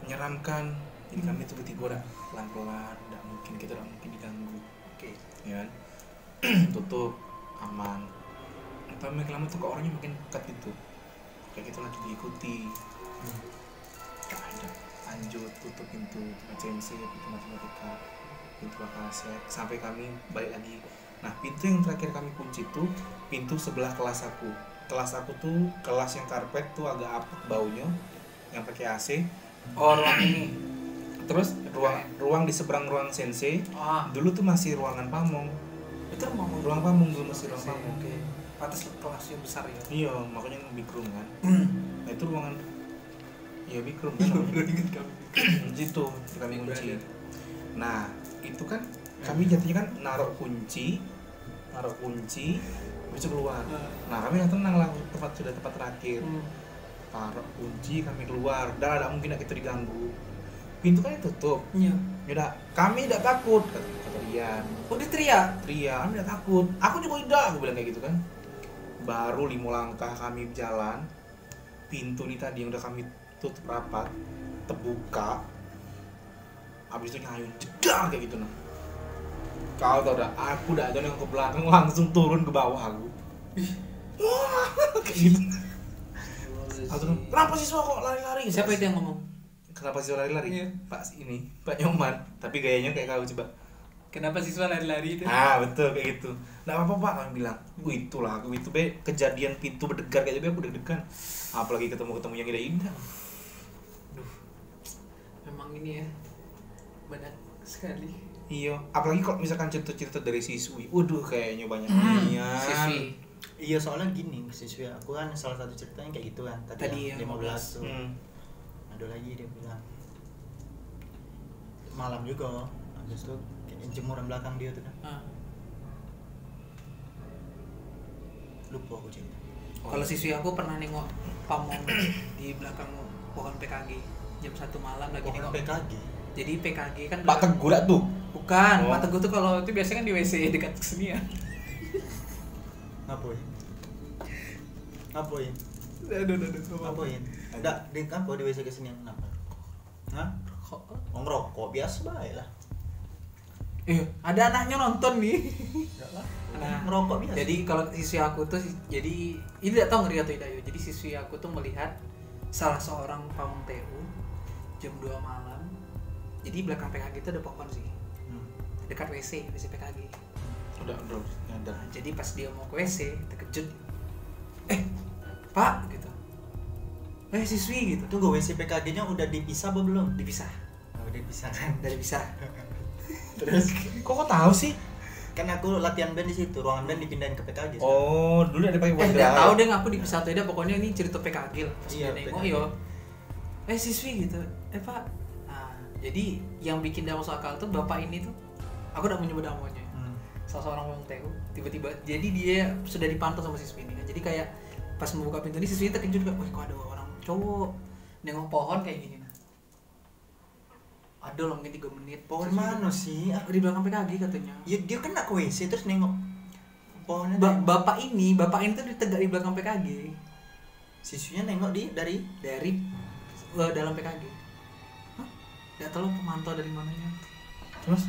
menyeramkan. Jadi kami tuh bertiga udah pelan-pelan, nggak mungkin kita nggak mungkin diganggu, Oke. ya kan? Tutup, aman. Tapi makin lama tuh kok orangnya makin dekat gitu, kayak gitu lagi diikuti. Gak ada, lanjut, tutup pintu sensei, pintu matematika, pintu akaset, sampai kami balik lagi. Nah, pintu yang terakhir kami kunci tuh pintu sebelah kelas aku. Kelas aku tuh kelas yang karpet tuh agak apek baunya, yang pakai AC. Oh, ruang ini. Terus ruang di seberang ruang sensei Ah, dulu tuh masih ruangan pamong. itu Ruang pamong dulu masih ruang pamong. Oke. Pantas kelasnya besar ya. Iya, makanya big room kan. Nah, itu ruangan, ya big room kan. Di situ kami kunci. Nah, itu kan kami jadinya kan naruh kunci, habis itu keluar. Nah, kami udah tenang lah, sudah tempat terakhir. Taruh kunci, kami keluar, dan ada mungkin kita diganggu. Pintu kan ditutup. Iya. Yaudah, kami tidak takut, kata Rian. Oh, dia teriak. Kami tidak takut. Aku juga tidak, aku bilang kayak gitu kan. Baru 5 langkah kami jalan, pintu nih tadi yang udah kami tutup rapat terbuka. Habis itu nyayun jedar kayak gitu nah. Kau tau dah, aku udah jalan ke belakang langsung turun ke bawah aku. Wah, kayak gitu. Aku bilang, kenapa siswa kok lari-lari? Siapa itu yang ngomong? Kenapa siswa lari-lari? Iya. Pak Nyoman, tapi gayanya kayak kau coba. Kenapa siswa lari-lari itu? Ah, betul kayak gitu. Nggak apa-apa Pak, kami bilang. Itulah aku itu be kejadian pintu berdegar kayak gitu aku deg-degan. Apalagi ketemu yang indah-indah. Memang ini ya. Banyak sekali. Iya, apalagi kalau misalkan cerita-cerita dari siswi. Waduh, kayaknya banyak nian. Siswi. Iya, soalnya gini, siswi aku kan salah satu ceritanya kayak gitu kan. Tadi yang yang 15 tuh. Hmm. Ada lagi dia bilang malam juga, habis itu kayak jemuran belakang dia tuh kan. Ah. Lupa aku cerita. Kalau siswi aku pernah nengok pamong di belakang pohon PKG jam 1 malam lagi Pohon nengok. PKG. Jadi PKG kan Pak Teguh dah tuh. bukan, Oh. Pak Teguh tuh kalau itu biasanya kan di WC dekat kesenian. Ngapain? Ngapain? Aduh. Ngapain? Enggak, di apa di WC kesenian kenapa? Hah? Oh, ngerokok biasa baik lah. Ada anaknya nonton nih. Enggak lah. Nah, Ngerokok biasa. Jadi kalau siswi aku tuh jadi ini tidak tahu ngeri atau tidak ya. Jadi siswi aku tuh melihat salah seorang pamong TU jam 2 malam. Jadi belakang PKG itu ada pohon sih. Dekat WC PKG. Udah, bro, nyadar. Nah, jadi pas dia mau ke WC terkejut. Pak gitu. Siswi gitu. Tunggu, WC PKG-nya udah dipisah apa belum? Dipisah. Oh, udah dipisah kan. Dari bisa. Terus Kok tahu sih? kan aku latihan band di situ, ruangan band dipindahin ke PKG. Oh, dulu ada pakai buat Enggak tahu deh aku dipisah atau tidak, pokoknya ini cerita PKG lah. Pas Iya, dia nengok PKG. yo. Siswi gitu. Pak. Nah, jadi yang bikin dia masuk akal tuh bapak ini tuh aku udah menyebut namanya. Salah seorang orang TU tiba-tiba jadi dia sudah dipantau sama siswi ini kan. Jadi kayak pas membuka pintu ini siswi terkejut kan, wah kok ada orang cowok nengok pohon kayak gini nah. Ada loh mungkin 3 menit. Pohon mana sih? Ah, Di belakang PKG katanya. ya dia kan nak ke WC terus nengok pohonnya. Bapak ini tuh ditegak di belakang PKG Siswinya nengok dari dari dalam PKG. Hah? Gak tahu pemantau dari mananya. Terus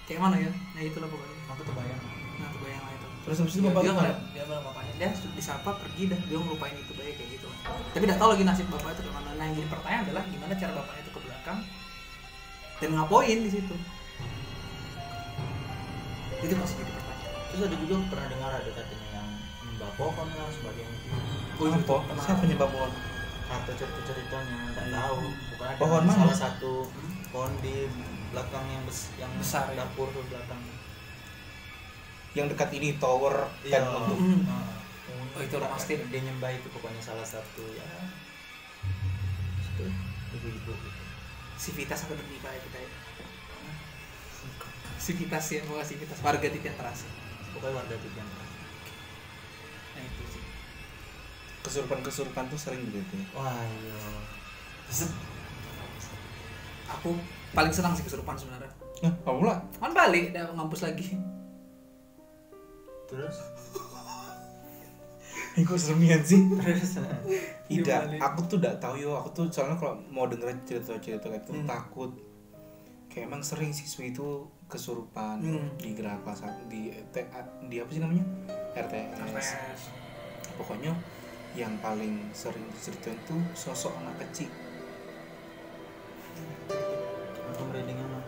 Kayak mana ya? Nah itulah pokoknya. aku terbayang. Nah kebayang lah itu. terus habis itu bapak dia gimana? dia bilang bapaknya dia disapa pergi dah, dia ngelupain itu baik kayak gitu. Tapi nggak tahu lagi nasib bapak itu kemana. Nah yang jadi pertanyaan adalah gimana cara bapaknya itu ke belakang dan ngapain di situ. Itu masih jadi pertanyaan. Terus ada juga pernah dengar ada katanya yang nyembah pohon lah sebagainya. Apa? Siapa nyembah pohon? Kata cerita-ceritanya nggak tahu. Bukan ada Pohon mana? salah satu pohon di belakang yang Besar, ya? dapur tuh belakang. Yang dekat ini tower Iya. kan untuk Oh, itu rumah Steve. Dia nyembah itu pokoknya salah satu ya. Itu ibu-ibu gitu. Sivitas atau demi kayak kita ya. Sivitas ya, bukan Sivitas. Warga Titian Terasi. Pokoknya warga Tijan. Nah itu sih. kesurupan tuh sering begitu. Wah iya. Aku paling senang sih kesurupan sebenarnya. Nah, kamu lah. Kan balik, udah ngampus lagi. Terus Kok seremian sih? terus Tidak, Gimana? aku tuh udah tahu yo. Aku tuh soalnya kalau mau denger cerita-cerita kayak itu takut. Kayak emang sering siswi itu kesurupan di gerak kelas 1 di apa sih namanya? RTS. Pokoknya yang paling sering diceritain tuh sosok anak kecil. aku merinding mah.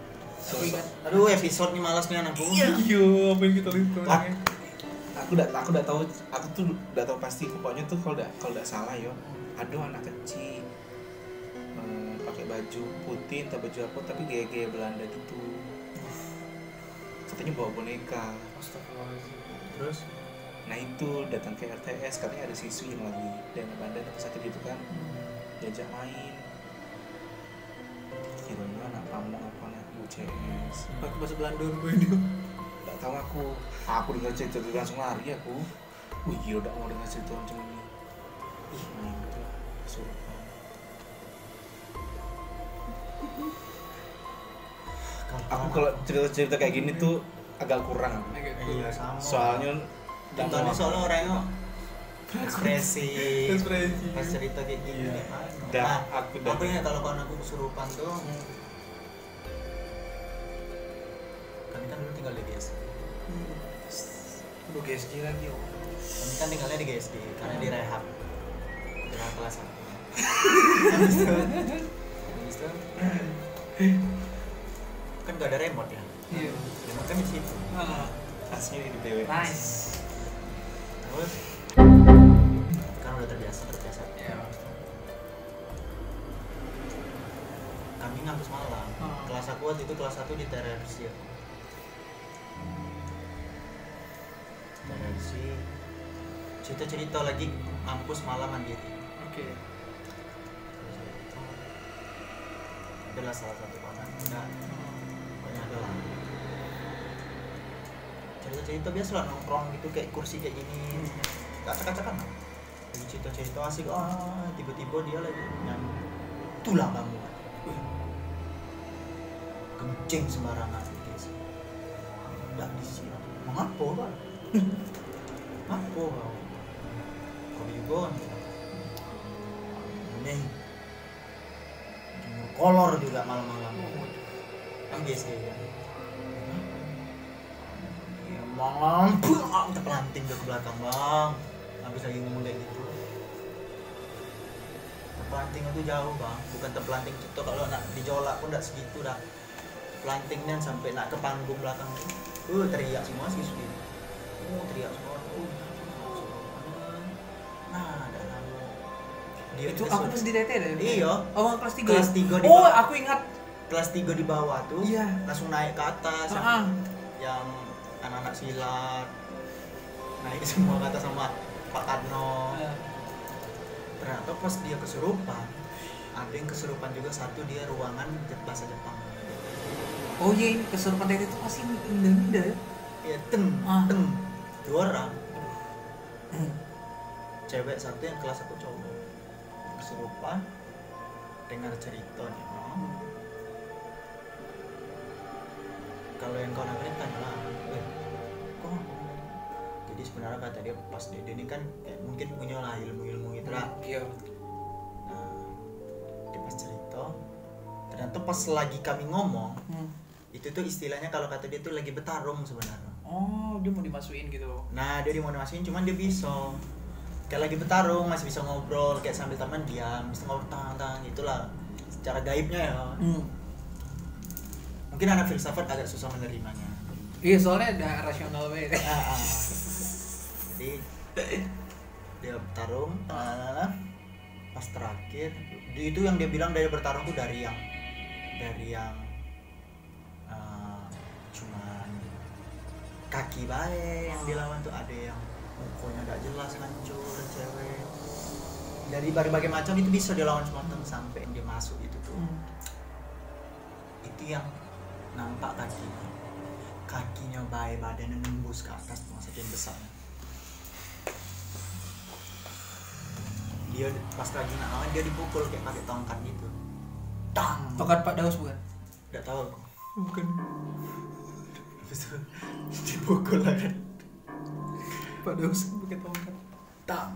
Aku ingat. Aduh, episode nih malas nih anakku. Iya, apa yang kita lihat? Aku udah tahu, aku tuh udah tahu pasti. Pokoknya tuh kalau udah salah yo, ada anak kecil pakai baju putih atau baju apa tapi gaya-gaya Belanda gitu. Katanya bawa boneka. Astagfirullahaladzim. Terus Nah itu datang ke RTS, katanya ada siswi yang lagi dana Belanda atau sakit gitu kan, diajak main. Kiranya anak pamong apa anak UCS. Pakai bahasa Belanda gue ini. Gak tahu aku dengar cerita itu langsung lari aku. Wih gila udah mau dengar cerita macam ini. Ih main gitu lah kesurupan. Aku kalau cerita-cerita kayak gini tuh agak kurang. iya sama. Soalnya Contohnya soalnya orangnya ekspresi Ekspresi. pas cerita kayak gini. Iya. Nah, Dah, aku dah. aku ingat kalau kawan aku kesurupan tuh kami kan dulu tinggal di GSD. Udah GSG lagi ya. Kami kan tinggalnya di GSD karena di rehab kelas 1. Habis itu kan gak ada remote ya. Iya. Remote kan di situ. Aslinya di BW. Nice. Terus kan udah terbiasa. Iya. Kami ngampus malam. Kelas aku waktu itu kelas 1 di TRRC. TRRC cerita lagi ngampus malam mandiri. Oke. Adalah salah satu kawan enggak banyak adalah cerita biasa lah nongkrong gitu kayak kursi kayak gini acak-acakan lah lagi cerita asik tiba-tiba dia lagi nyanyi tulang kamu kencing sembarangan guys enggak disiap mengapa kan apa kau juga nih kolor juga malam-malam kan GSD kan ya malam terpelanting ke belakang bang habis lagi ngomong kayak gitu terpelanting itu jauh bang bukan terpelanting itu kalau nak dijolak pun tidak segitu dah pelantingnya sampai nak ke panggung belakang teriak semua siswi teriak semua nah ada lalu dia Itu aku pas di TT deh. iya Oh, kelas 3. Kelas 3 di Oh, bawah. aku ingat. kelas 3 di bawah tuh Iya. langsung naik ke atas yang anak-anak silat naik semua ke atas sama Pak Karno. Ternyata pas dia kesurupan ada yang kesurupan juga satu dia ruangan bahasa Jepang. Oh iya, ini kesurupan TT itu pasti indah-indah ya. Ya teng 2 orang cewek satu yang kelas 1 cowok kesurupan dengar ceritanya. Kalau yang kau dengerin tanya lah kok jadi sebenarnya kata dia pas Dede ini kan kayak mungkin punya lah ilmu-ilmu gitu lah. Iya. Nah dia pas cerita ternyata pas lagi kami ngomong itu tuh istilahnya kalau kata dia tuh lagi bertarung sebenarnya. Oh, dia mau dimasukin gitu. Nah dia mau dimasukin cuman dia bisa kayak lagi bertarung masih bisa ngobrol kayak sambil teman diam bisa ngobrol tang itulah secara gaibnya ya. Mungkin anak filsafat agak susah menerimanya. Iya, soalnya ada rasional banget. Jadi dia bertarung pas terakhir itu yang dia bilang dari bertarung tuh dari yang cuman kaki baik yang dilawan tuh ada yang mukanya gak jelas hancur cewek dari berbagai macam itu bisa dilawan semua sampai dia masuk itu tuh itu yang nampak kakinya baik badannya nembus ke atas tuh saking besarnya dia dia pas lagi nawan dia dipukul kayak pakai tongkat gitu. Tang. Tongkat Pak Daus bukan? Enggak tahu aku. Bukan. Habis itu dipukul lah kan. Pak Daus pakai tongkat. Tang.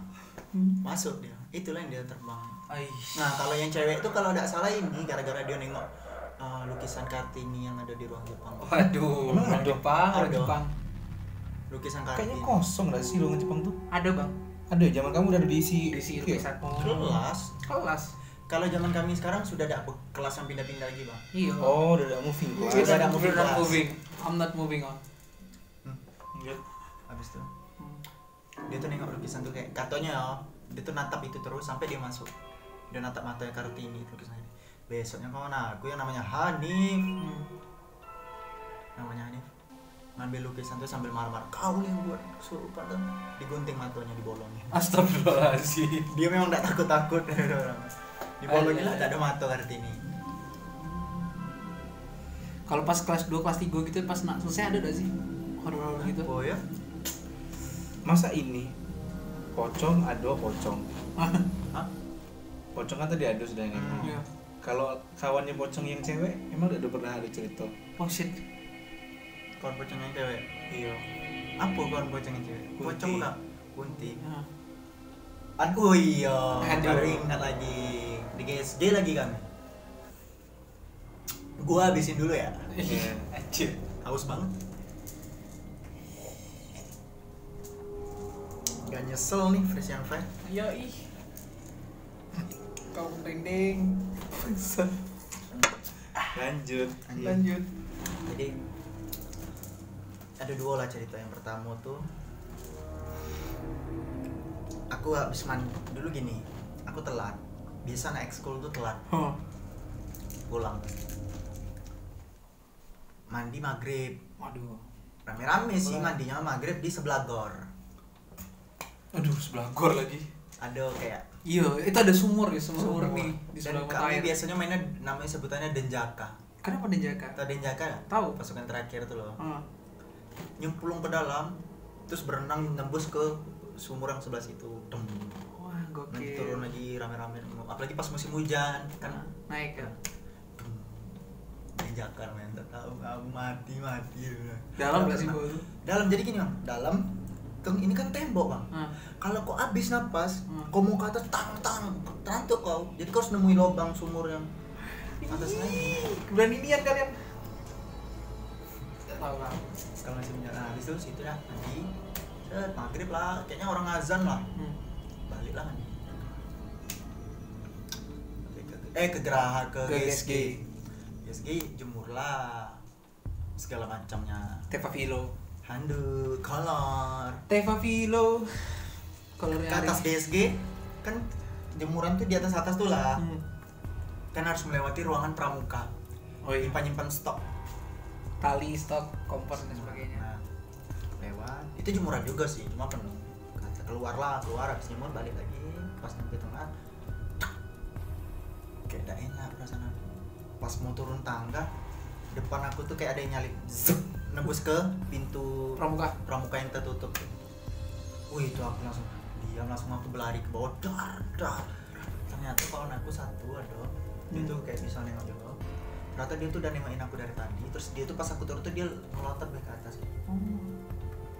Masuk dia. Itulah yang dia terbang. Aish. Nah, kalau yang cewek itu kalau enggak salah ini gara-gara dia nengok lukisan Kartini yang ada di ruang Jepang. Waduh, Emang orang ada? Jepang, orang Ada. Jepang. Lukisan Kayaknya Kartini. kosong gak sih ruangan Jepang tuh? Ada bang, Ada, zaman kamu udah ada diisi. diisi Iya. lukisan. Kelas. Kelas. Kalau zaman kami sekarang sudah ada kelas yang pindah-pindah lagi, Bang. Iya. Oh, udah ada moving Iya. class. Ada moving We're not class. moving. I'm not moving on. Iya. Habis itu dia tuh nengok lukisan tuh kayak katanya ya, dia tuh natap itu terus sampai dia masuk. Dia natap matanya Kartini lukisannya. Besoknya kawan aku yang namanya Hanif. Namanya Hanif. Ngambil lukisan tuh sambil marah-marah. Kau yang buat kesurupan tuh. Digunting matanya, dibolongin. Astagfirullahaladzim. Dia memang enggak takut-takut. Dibolongin lah, tak ada mata Kartini. Kalau pas kelas 2, kelas 3 gitu pas nak selesai ada gak sih horor gitu? Oh ya? Masa ini pocong ado pocong. Hah? Pocong kan tadi ado sudah ngomong. Iya. Kalau kawannya pocong yang cewek, emang udah pernah ada cerita? Oh shit. Kawan pocong yang cewek. Iya. Apa kawan pocong yang cewek? Kunti. Pocong enggak? Kunti. Ya. Aduh iya, Aduh. baru ingat lagi di GSG lagi kami. Gua habisin dulu ya. Iya. Anjir. Haus banget. Gak nyesel nih fresh yang fine. Ya ih. Kau merinding. Lanjut. Lanjut. Jadi ada dua lah cerita. Yang pertama tuh aku habis mandi dulu gini. Aku telat. Biasa anak ekskul tuh telat Oh. pulang. Mandi maghrib. Waduh. Rame-rame sih mandinya maghrib di sebelah gor. Aduh, sebelah gor lagi. Ada kayak Iya, itu ada sumur ya, sumur murni di dan sebelah mata kami air. biasanya mainnya namanya sebutannya denjaka. Kenapa Denjaka? Tahu denjaka nggak? Tahu. Pasukan terakhir tuh loh. Ah. Nyemplung ke dalam, terus berenang nembus ke sumur yang sebelah situ. Dem. Wah, Nanti gokil. turun lagi rame-rame. Apalagi pas musim hujan kan. Naik ya. Denjaka main tak tahu aku mati. Dalam nggak sih gua itu? Dalam jadi gini bang. Dalam ini kan tembok bang. Ah. Kalau kau habis napas, kau mau ke atas terantuk kau. Jadi kau harus nemui lubang sumur yang atas lagi. Keberanian kalian. Tahu lah. Kalau masih menyala habis itu situ dah mandi. Set maghrib lah, kayaknya orang azan lah. Balik lah mandi. Ke Geraha ke Ke GSG. GSG jemur lah. Segala macamnya. Teva Vilo. Handuk, kolor. Teva Vilo. Kolornya Ke atas GSG kan jemuran tuh di atas tuh lah. Kan harus melewati ruangan pramuka. Oh iya. Nyimpan stok. Tali, stok, kompor dan sebagainya. Nah, lewat. Itu jemuran juga sih, cuma penuh. Keluar habis jemur balik lagi. Pas sampai tengah, kayak gak enak perasaan aku. Pas mau turun tangga, depan aku tuh kayak ada yang nyalip, zup, nebus ke pintu pramuka yang tertutup. Wih, itu aku langsung diam, langsung aku berlari ke bawah. Dar. Ternyata kawan aku satu ada. Dia tuh kayak bisa nengok juga. Ternyata dia tuh udah nengokin aku dari tadi. Terus dia tuh pas aku turun tuh dia meloncat ke atas.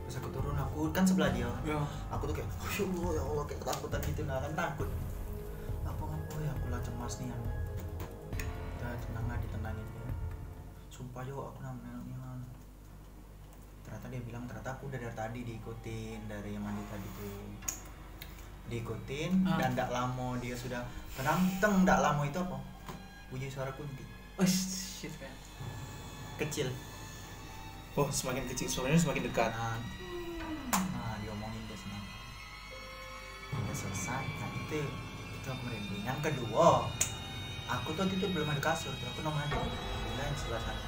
Pas aku turun, aku kan sebelah dia. Ya. Aku tuh kayak, ya Allah, kayak ketakutan gitu, nggak kan takut. Apa ya, aku lah cemas nih ya. Udah tenang lah, ditenangin dia. Sumpah yo, aku namanya. Ternyata dia bilang, ternyata aku udah dari tadi diikutin dari yang mandi tadi tuh. Diikutin dan nggak lama dia sudah tenang, nggak lama itu apa? Bunyi suara kunti. Oh shit kan. Kecil. Oh, semakin kecil suaranya semakin dekat. Nah, diomongin dia senang. Udah selesai. Nah itu aku merinding. Yang kedua, aku tuh itu belum ada kasur. Tuh aku nomor aja. Bila yang sebelah sana.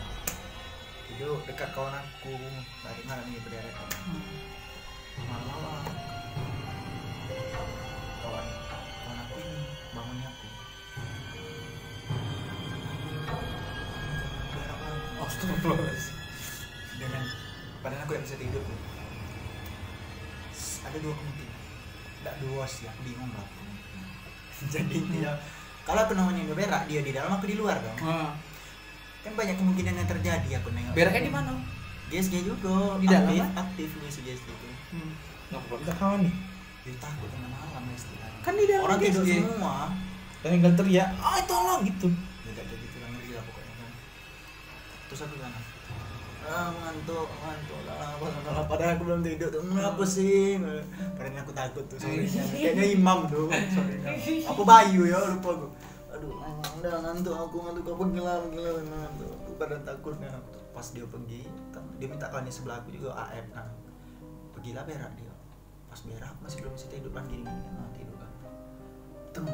Tidur dekat kawan aku. Tadi malam ini berderet. Malam-malam. Kawan aku ini bangunnya aku. Astagfirullahaladzim. Dengan padahal aku yang bisa tidur tuh. Ada dua kemungkinan. Tidak dua sih, aku bingung lah. Jadi dia kalau aku nongolnya berak, dia di dalam, aku di luar dong. Kan banyak kemungkinan yang terjadi aku nengok. Beraknya di mana? GSG juga Di dalam, aktif nih si GSG itu. Nggak apa-apa kawan nih. Dia takut tengah malam istilahnya. Kan di dalam Orang tidur GSG. semua. Dan tinggal teriak, tolong gitu. Ya gak jadi tulang ngeri lah pokoknya kan. Terus aku bilang, ngantuk lah. Padahal aku belum tidur tuh. Kenapa sih? Padahal aku takut tuh sorenya. Kayaknya imam tuh sorenya. Apa Bayu ya, lupa aku. Aduh, udah ngantuk aku gila ngantuk. Aku kadang takutnya. Pas dia pergi, kan dia minta kawannya sebelah aku juga AF. Nah, pergilah berak dia. Pas berak masih belum bisa tidur kan gini kan tidur kan.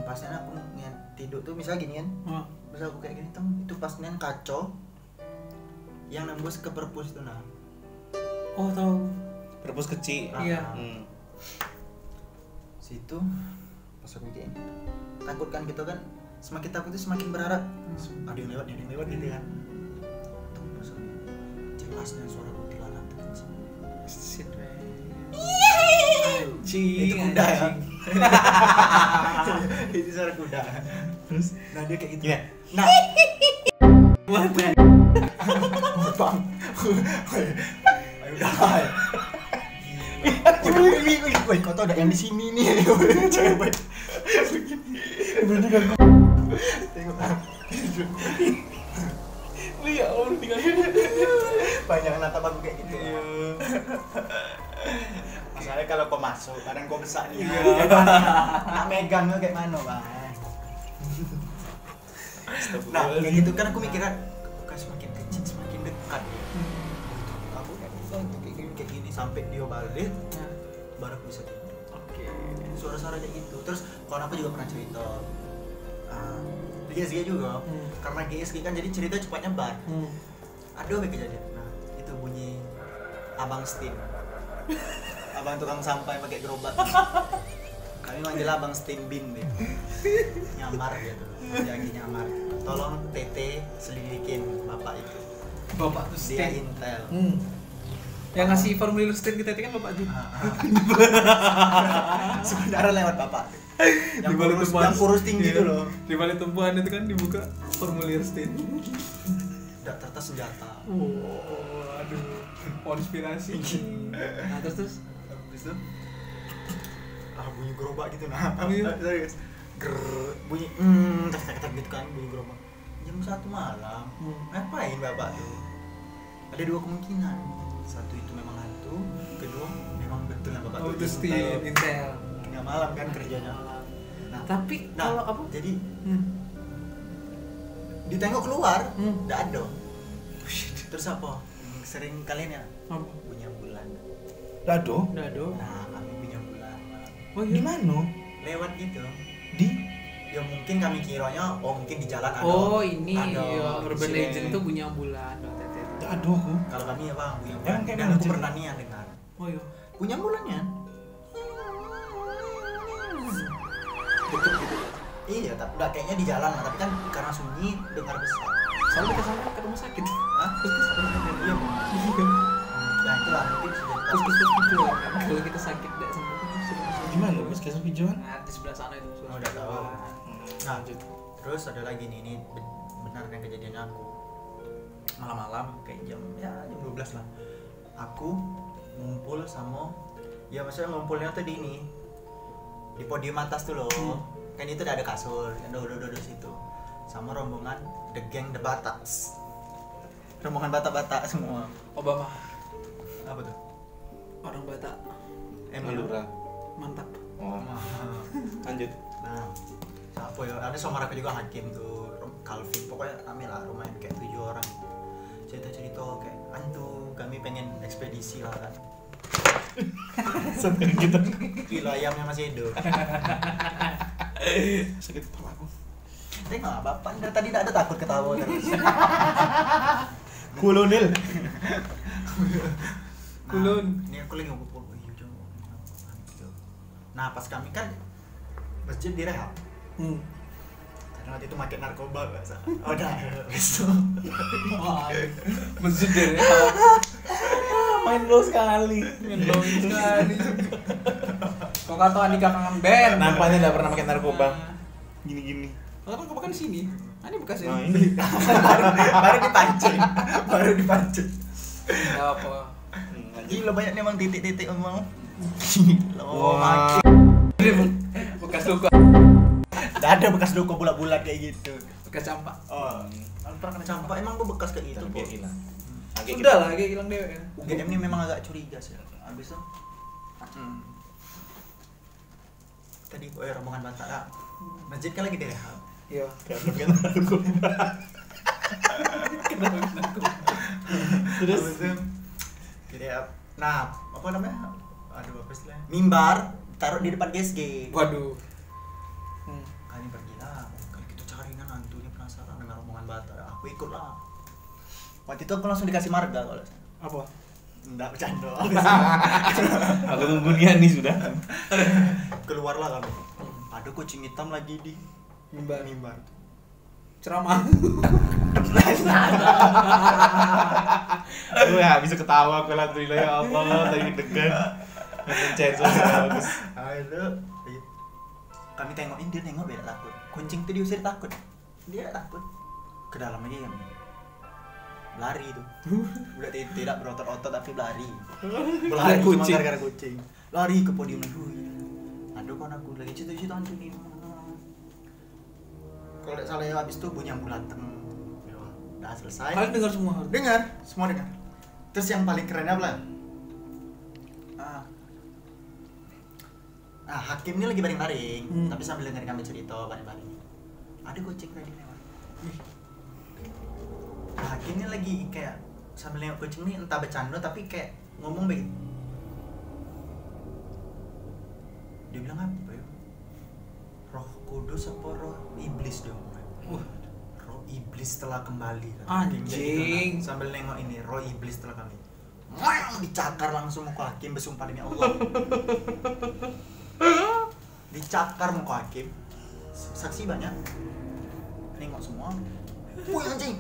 Pasnya aku tidur tuh misalnya gini kan. Misal aku kayak gini itu pasnya kacau yang nembus ke perpus tuh nah. Oh tahu. Perpus kecil. Iya. Situ pas aku gini takut kan gitu kan, semakin takut itu semakin berharap ada yang lewat gitu kan. Tuh pas aku jelasnya suara kuntilanak tuh kencing. Shit, man. Itu kuda ya. Itu suara kuda. Terus nah dia kayak gitu. Nah Bang. Ayo dah. Woi, kau tau ada yang di sini nih. Cewek. Berarti kan tengok. Lihat orang tinggal Banyak natap aku kayak gitu. Masalahnya kalau kau masuk, kadang kau besar nih. Nak megang lo kayak mana, Bang? Nah, kayak gitu kan aku mikirnya kok semakin kecil semakin dekat ya. Aku kayak gini sampai dia balik, baru aku bisa tidur. Oke. Suara-suara kayak gitu. Terus kawan aku juga pernah cerita. Di GSG juga. Karena GSG kan jadi cerita cepat nyebar. Ada kejadian. Nah, itu bunyi Abang Stin. Abang tukang sampah pakai gerobak. Kami manggil Abang Stin Bin dia. Nyamar dia tuh. Dia lagi nyamar. Tolong TT selidikin bapak itu. Bapak tuh Dia Stin. intel. Yang ngasih formulir Stin kita itu kan Bapak tuh. Sebenarnya lewat bapak. Di balik tumpuan. Yang kurus tinggi Iya. tuh loh. Di balik tumpuan itu kan dibuka formulir Stin. Udah ternyata senjata. Oh, aduh. Konspirasi. Nah, terus Habis itu bunyi gerobak gitu nah. Iya. Serius. Bunyi tak gitu kan bunyi gerobak. Jam 1 malam. Ngapain bapak tuh? Ada dua kemungkinan. Satu itu memang hantu, kedua memang betul yang bapak oh, tuh itu Stin, Intel. tengah malam kan kerjanya. Nah, Tapi kalau apa? Jadi ditengok keluar, enggak ada. Terus apa? Sering kalian ya Apa? punya bulan. Dado? Dado. Nah, kami punya bulan. Oh, Di mana? Lewat gitu. Di? Ya mungkin kami kiranya mungkin di jalan ada. Oh, ini ada ya, urban sini. legend tuh punya bulan. Dado aku. Kalau kami ya Bang, punya Emang bulan. kayak Dan mana aku cerita? pernah nih yang dengar. Oh iya. Punya bulannya. Deket gitu. Iya, tapi enggak kayaknya di jalan lah, tapi kan karena sunyi dengar besar. Selalu kita sampai ke rumah sakit. Hah? Iya, Bang. Nah, itulah mungkin bisa jadi Puskesmas hijau kan. Kalau kita sakit enggak sembuh kan puskesmas Di mana? hijau. Puskesmas hijauan? Nah, di sebelah sana itu. Oh, udah tahu. Nah, Lanjut. terus ada lagi nih, ini benar kan kejadiannya aku. Malam-malam kayak jam 12 lah. Aku ngumpul sama ya maksudnya ngumpulnya tuh di ini. Di podium atas tuh loh. Kan itu udah ada kasur, ada udah situ. Sama rombongan The Gang The Batats. Rombongan Batak-Batak semua. Obama. Apa tuh? Orang Batak. Madura. Mantap. Oh, lanjut. Nah, siapa ya? Ada sama aku juga hakim tuh, Calvin. Pokoknya kami lah, lumayan kayak 7 orang. Cerita-cerita kayak hantu, kami pengen ekspedisi lah kan. Sampai gitu. Kilo ayamnya masih hidup. Sakit kepala aku. Tengok bapak dari tadi tidak ada takut ketawa terus. Kulonil. Kulon. Ini aku lagi ngumpul. Nah pas kami kan masjid direhab. Karena waktu itu makin narkoba nggak salah. Oh dah, besok. Masjid deh. Main low sekali. Ngeloin sekali. Kok kata Andika kangen band. Nampaknya tidak pernah makan narkoba. Gini-gini. Orang kebakan di sini. Ini bekas Nah, ini. ini. baru dipancing. Baru dipancing. Enggak apa. Lanjut. Gila banyak emang titik-titik emang. Gila. Wah. Bekas luka. Enggak ada bekas luka bulat-bulat kayak gitu. Bekas campak. Oh. Pernah kena campak emang gua bekas kayak gitu. Tapi dia hilang. Agak Sudah lah, kayak hilang dewe. UGM ini memang agak curiga sih. Habis itu tadi rombongan Batak. Masjid kan lagi direhab. Iya. Terus direhab. Nah, apa namanya? Aduh, apa istilahnya? Mimbar taruh di depan GSG. Waduh. Kami pergi lah. Kali kita cari kan hantunya penasaran dengan rombongan Batak. Aku ikut lah. Waktu itu aku langsung dikasih marga kalau Apa? enggak bercanda. Aku tunggu dia nih sudah. Keluarlah kami. Ada kucing hitam lagi di Mimbar. mimbar. Ceramah. Gue ya bisa ketawa aku alhamdulillah ya Allah tadi deg-degan. Mencet bagus. Aduh. Kami tengokin dia nengok beda takut. Kucing tuh diusir takut. Dia takut. Ke dalam aja kami. Lari tuh. Udah tidak berotot-otot tapi berlari. Berlari cuma Kucing. gara-gara kucing. Lari ke podium dulu. Aduh kan aku lagi situ-situ hantu nih. Kalau tidak salah ya habis itu bunyi ambulan dateng. Udah selesai. Kalian dengar semua? Dengar, semua dengar. Terus yang paling keren apa? Hakim ini lagi baring-baring, tapi sambil dengerin kami cerita baring-baring. Ada kucing tadi lewat. Hakim ini lagi kayak sambil nengok kucing ini entah bercanda tapi kayak ngomong begitu. Dia bilang apa ya? Roh kudus apa roh iblis dia ngomong. Roh iblis telah kembali. Kata Hakim. Jadi Anjing. gitu, sambil nengok ini roh iblis telah kembali. Dicakar langsung muka Hakim bersumpah demi Allah. Dicakar muka Hakim. Saksi banyak. Nengok semua. Wih anjing.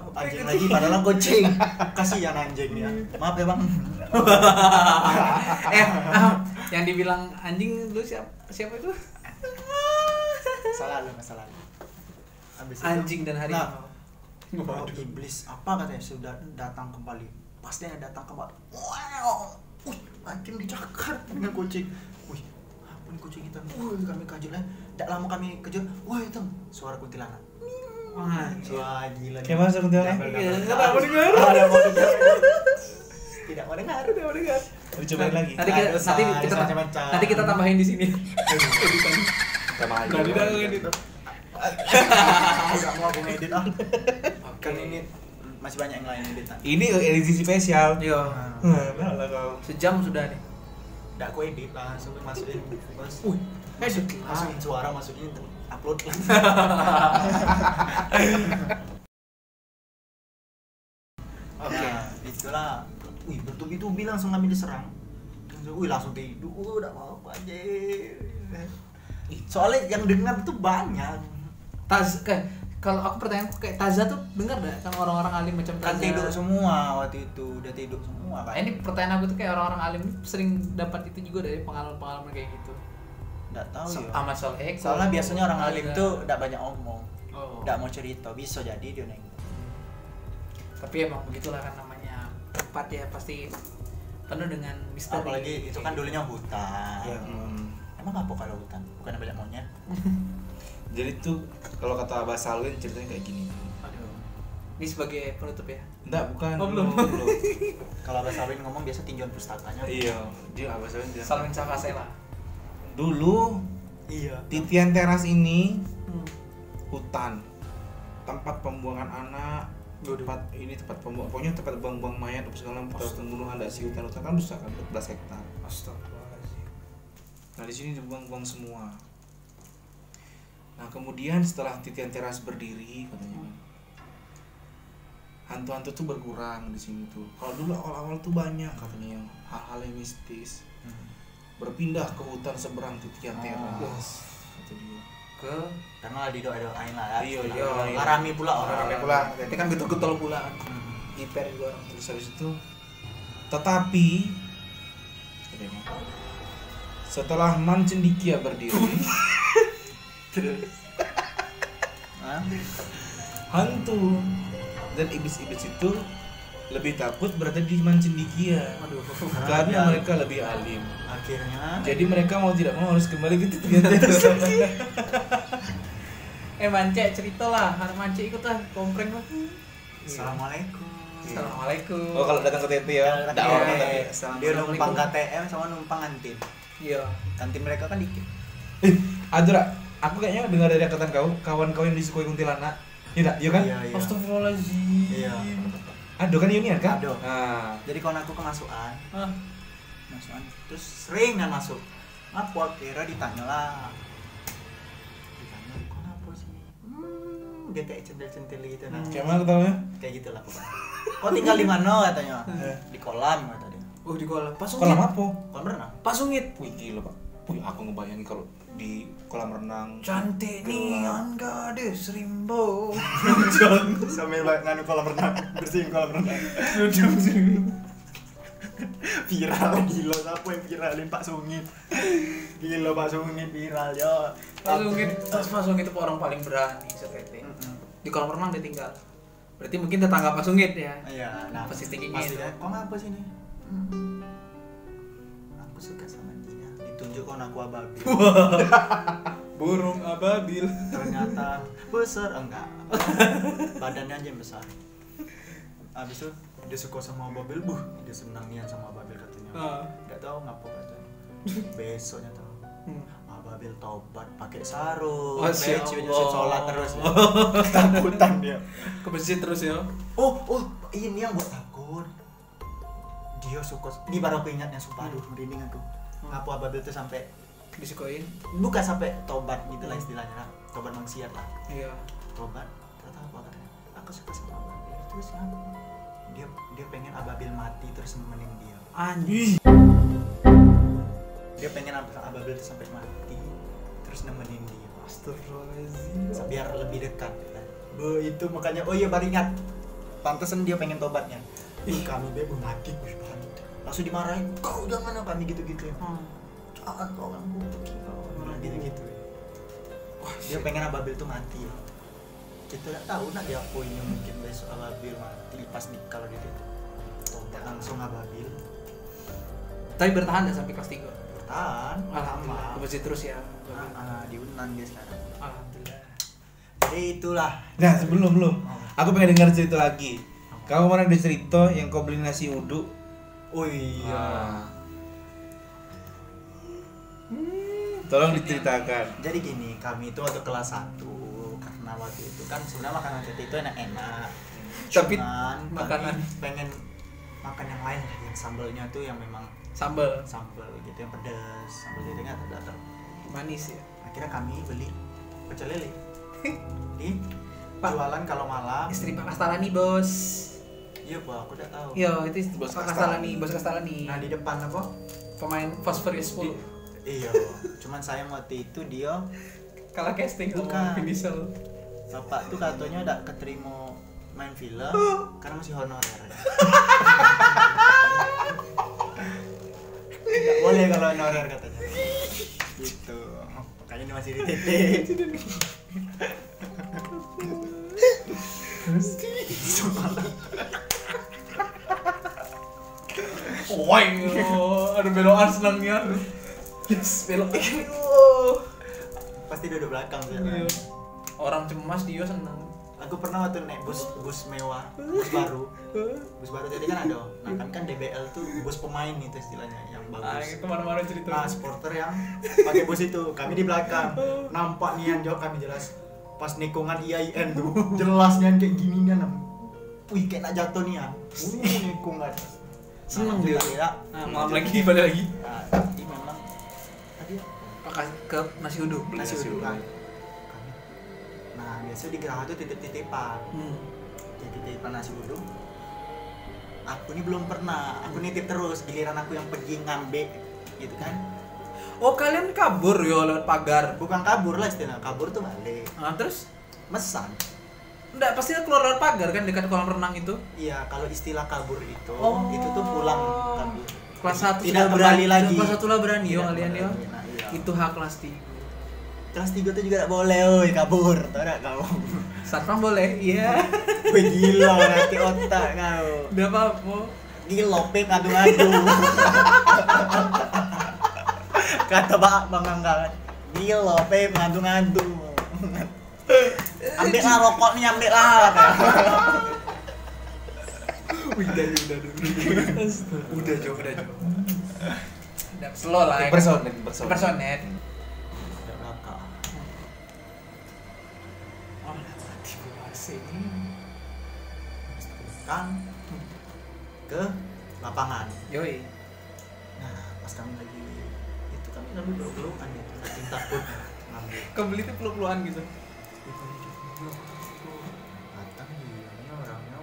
Anjing lagi padahal kucing. Kasihan anjing dia. Maaf ya bang. Yang dibilang anjing dulu siapa itu? Salah lu, masalah lu. Habis itu, Anjing dan harimau. roh iblis apa katanya sudah datang kembali. Pas dia datang kembali. Wow. Hakim dicakar dengan kucing. Wih, apa nih kucing kita? Kami kaget lah. Tak lama kami kejar. Wah, itu suara kuntilanak. Wah, Wah, gila. Kayak mana suara kuntilanak? Tidak mau dengar. Tidak mau dengar. Tidak mau dengar. Cobain lagi. Nanti kita tambahin di sini. Sama aja. Enggak mau aku ngedit ah. Kan ini masih banyak yang lain edit. Ini edisi spesial. Yo, Nah, kau. sejam sudah nih. Enggak aku edit langsung masukin. Terus Edit. masukin suara, masukin upload. Nah, itulah. Wih, bertubi-tubi langsung kami diserang. Wih, langsung tidur. Udah mau apa aja. Soalnya yang dengar tuh banyak. Kalau aku pertanyaanku kayak Taza tuh dengar gak kan orang-orang alim macam Kan Taza? tidur semua waktu itu, udah tidur semua kan. Nah, ini pertanyaan aku tuh kayak orang-orang alim sering dapat itu juga dari pengalaman-pengalaman kayak gitu. Enggak tahu ya. Ahmad Soleh. Soalnya biasanya orang alim tuh enggak banyak omong. Oh. Enggak mau cerita, bisa jadi dia nengok. Tapi emang begitulah kan namanya tempat ya pasti penuh dengan misteri. Apalagi itu kan dulunya hutan. Ya, Emang apa kalau hutan? Bukan banyak monyet. Jadi tuh kalau kata Abah Salwin ceritanya kayak gini. Aduh. Ini sebagai penutup ya. Enggak, bukan. Oh, belum. Kalau Abah Salwin ngomong biasa tinjauan pustakanya. Iya, dia Abah Salwin bilang. Salmin Sakasela. Dulu Iya. titian teras ini Hmm. hutan, tempat pembuangan anak, tempat pokoknya tempat buang-buang mayat apa segala macam, pembunuhan. Ada si hutan-hutan kan besar kan 14 hektar. Astagfirullahaladzim. Nah di sini dibuang-buang semua. Nah kemudian setelah titian teras berdiri katanya kan, hantu-hantu tuh berkurang di sini tuh. Kalau dulu awal-awal tuh banyak katanya yang hal-hal yang mistis. Berpindah ke hutan seberang titian teras. Itu dia. Ke Karena didoa-doain lah. Iya, Setelah iya. Ngarami pula orang. Ngarami pula. berarti kan getol-getol pula kan. Hiper juga orang. Terus habis itu tetapi setelah Man Cendikia berdiri Terus hantu. Dan iblis-iblis itu lebih takut berada di zaman cendekia. Aduh. Karena mereka lebih alim. Akhirnya Jadi mereka mau tidak mau harus kembali ke titik Mance cerita lah, harus Mance ikut lah, kompreng lah. Assalamualaikum. Assalamualaikum. Oh kalau datang ke TT ya, Iya, dakwah iya. tapi. Dia numpang KTM sama numpang kantin. Iya. Kantin mereka kan dikit. Adra, aku kayaknya dengar dari angkatan kawan kau yang disukui kuntilanak. Iya, iya kan? Iya, iya. Astagfirullahaladzim. Iya. Aduh kan Unian kan? Aduh. Nah, Jadi kawan aku kemasukan, Ah, terus sering kan masuk. Apa kira ditanya lah. Ditanya, kenapa sih? Dia kayak centil-centil gitu nah. kayak mana ketawanya? Kayak gitulah pokoknya. Kau tinggal di mana katanya? Di kolam kata dia. oh di kolam. Pas Kolam apa? Kolam renang. Pas Sungit. Wih gila pak. Wih aku ngebayangin kalau di kolam renang. Cantik nian gadis rimbo. Sambil nganu kolam renang, bersihin kolam renang. Viral gila, siapa yang viralin Pak Sungit? Gila Pak Sungit viral ya. Pas Sungit itu orang paling berani setete. Di kolam renang dia tinggal. Berarti mungkin tetangga Pak Sungit ya. Iya, nah Pasti tingginya pasti itu. kan, kok ngapa sini? Aku suka sama dia. Ditunjuk kon aku ababil. Burung ababil. Ternyata besar enggak. Badannya aja yang besar. Abis itu dia suka sama ababil, dia senang nian sama ababil katanya. Enggak tahu ngapa katanya. Besoknya tahu. Ababil tobat pakai sarung. Masya Peci, Allah. sholat terus. Ya. Ketakutan dia. Ke masjid terus ya. Oh, ini yang buat takut. Dia suka, ini baru aku ingatnya sumpah, aduh merinding aku. Ngapa ababil tuh sampai Disukain. bukan sampai tobat gitu lah istilahnya, tobat maksiat lah. Iya. Tobat, tahu apa katanya? Aku suka sama ababil. Terus apa? Dia pengen ababil mati terus nemenin dia. Anjing. Dia pengen ababil tuh sampai mati terus nemenin dia. Astagfirullahaladzim. Biar lebih dekat. Itu makanya oh iya baru ingat. Pantesan dia pengen tobatnya. Kami bebo mati gue banget. Langsung dimarahin. Kau jangan kami gitu-gitu. Jangan kau ganggu gitu-gitu. Dia pengen ababil tuh mati. Kita tidak tahu nak dia poinnya mungkin besok ababil mati pas kalau dia itu. Tobat langsung ababil. Tapi bertahan nggak sampai kelas 3? Bertahan. Alhamdulillah. Ke Lama. masjid terus ya. Di Unan dia sekarang. Alhamdulillah. Jadi itulah. Nah sebelum aku pengen dengar cerita lagi. Kamu pernah ada cerita yang kau beli nasi uduk? Oh iya. Tolong diceritakan. Jadi gini, kami itu waktu kelas 1 karena waktu itu kan sebenarnya makanan CT itu enak-enak. Tapi Cuman makanan kami pengen makan yang lain lah, yang sambalnya tuh yang memang sambal sambal gitu yang pedas, sambal jadinya datar. manis ya. Akhirnya kami beli pecel lele. Di jualan kalau malam. Istri Pak Kastalani, Bos. Iya, Bu, aku udah tahu. Iya, itu Bos Pak Kastalani. Kastalani, Bos Kastalani. Nah, di depan apa? Pemain Fosforius 10. Iya, cuman sayang waktu itu dia Kalah casting Bukan. sama Vin Diesel. bapak tuh katanya udah keterima main film karena masih honorer. Nggak boleh kalau honorer katanya. Gitu. Makanya ini masih di TT. Woi, aduh belokan senangnya. Yes, belok. Pasti duduk belakang sih. Iya. Orang cemas dia senang. Aku pernah waktu naik bus mewah, bus baru. Bus baru tadi kan ada. Nah, kan DBL tuh bus pemain itu istilahnya yang Ah, bagus. kemana-mana cerita. Nah, supporter yang pakai bus itu, kami di belakang. Nampak nih yang jauh kami jelas. Pas nikungan IAIN tuh, jelasnya kayak gini kan. Wih, kayak nak jatuh nih kan. Nikungan. Seneng dia. dia. Ya. Nah, malam lagi balik lagi. Nah, tapi memang tadi Pakai ke nasi uduk. nasi uduk kan. Nah, biasa di Geraha tuh titip-titipan. Jadi titipan nasi uduk. Aku ini belum pernah. Aku nitip terus. Giliran aku yang pergi ngambil gitu kan. Oh, kalian kabur yo lewat pagar. Bukan kabur lah istilah. Kabur tuh balik. Nah, terus Mesan. enggak pasti keluar lewat pagar kan dekat kolam renang itu. Iya, kalau istilah kabur itu, Oh. itu tuh pulang kabur. Kelas 1 Tidak berani lagi. Kelas 1 lah berani yo Tidak kalian yo. berani. Nah, iya. Itu hak kelas 3. Kelas 3 tuh juga gak boleh, oi kabur, tau gak kau? Satpam boleh, iya. Wih gila, nanti otak kau. Udah apa-apa. Gila, pep ngadu-ngadu. Kata Bang Angga, gila, pep ngadu-ngadu. Ambil lah rokok nih, ambil lah. Udah Jo. Udah slow lah. Impersonate. Oh, mati bahas ini. Kan ke lapangan. Yoi. Nah, pas kami lagi itu kami peluk-pelukan gitu. Saking takut ngambil. Kebeli tuh peluk-pelukan gitu. Datang dia orangnya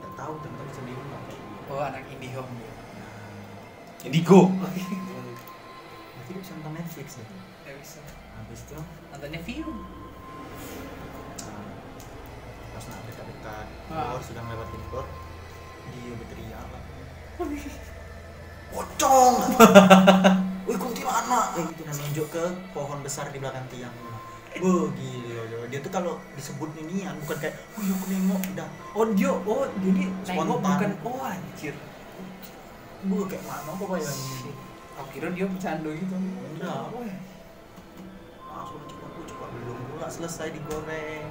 nggak tahu tentang sendiri nggak kayak gitu. Oh, anak IndiHome. Indigo. Nanti dia bisa nonton Netflix ya. Nggak bisa. Habis itu Nontonnya view. pas nak dekat-dekat Ah. Bor sudah melewatin Bor, dia berteriak lah. Pocong. Wih, kuntilanak. Kayak gitu dan nunjuk ke pohon besar di belakang tiang. Gila Jo. Dia tuh kalau disebut inian bukan kayak, "Wih, aku nengok." Udah. Jadi Spontan. bukan anjir. Kayak mana kok bayangin. Aku kira dia bercanda gitu. Enggak. Langsung cepat belum pula selesai digoreng.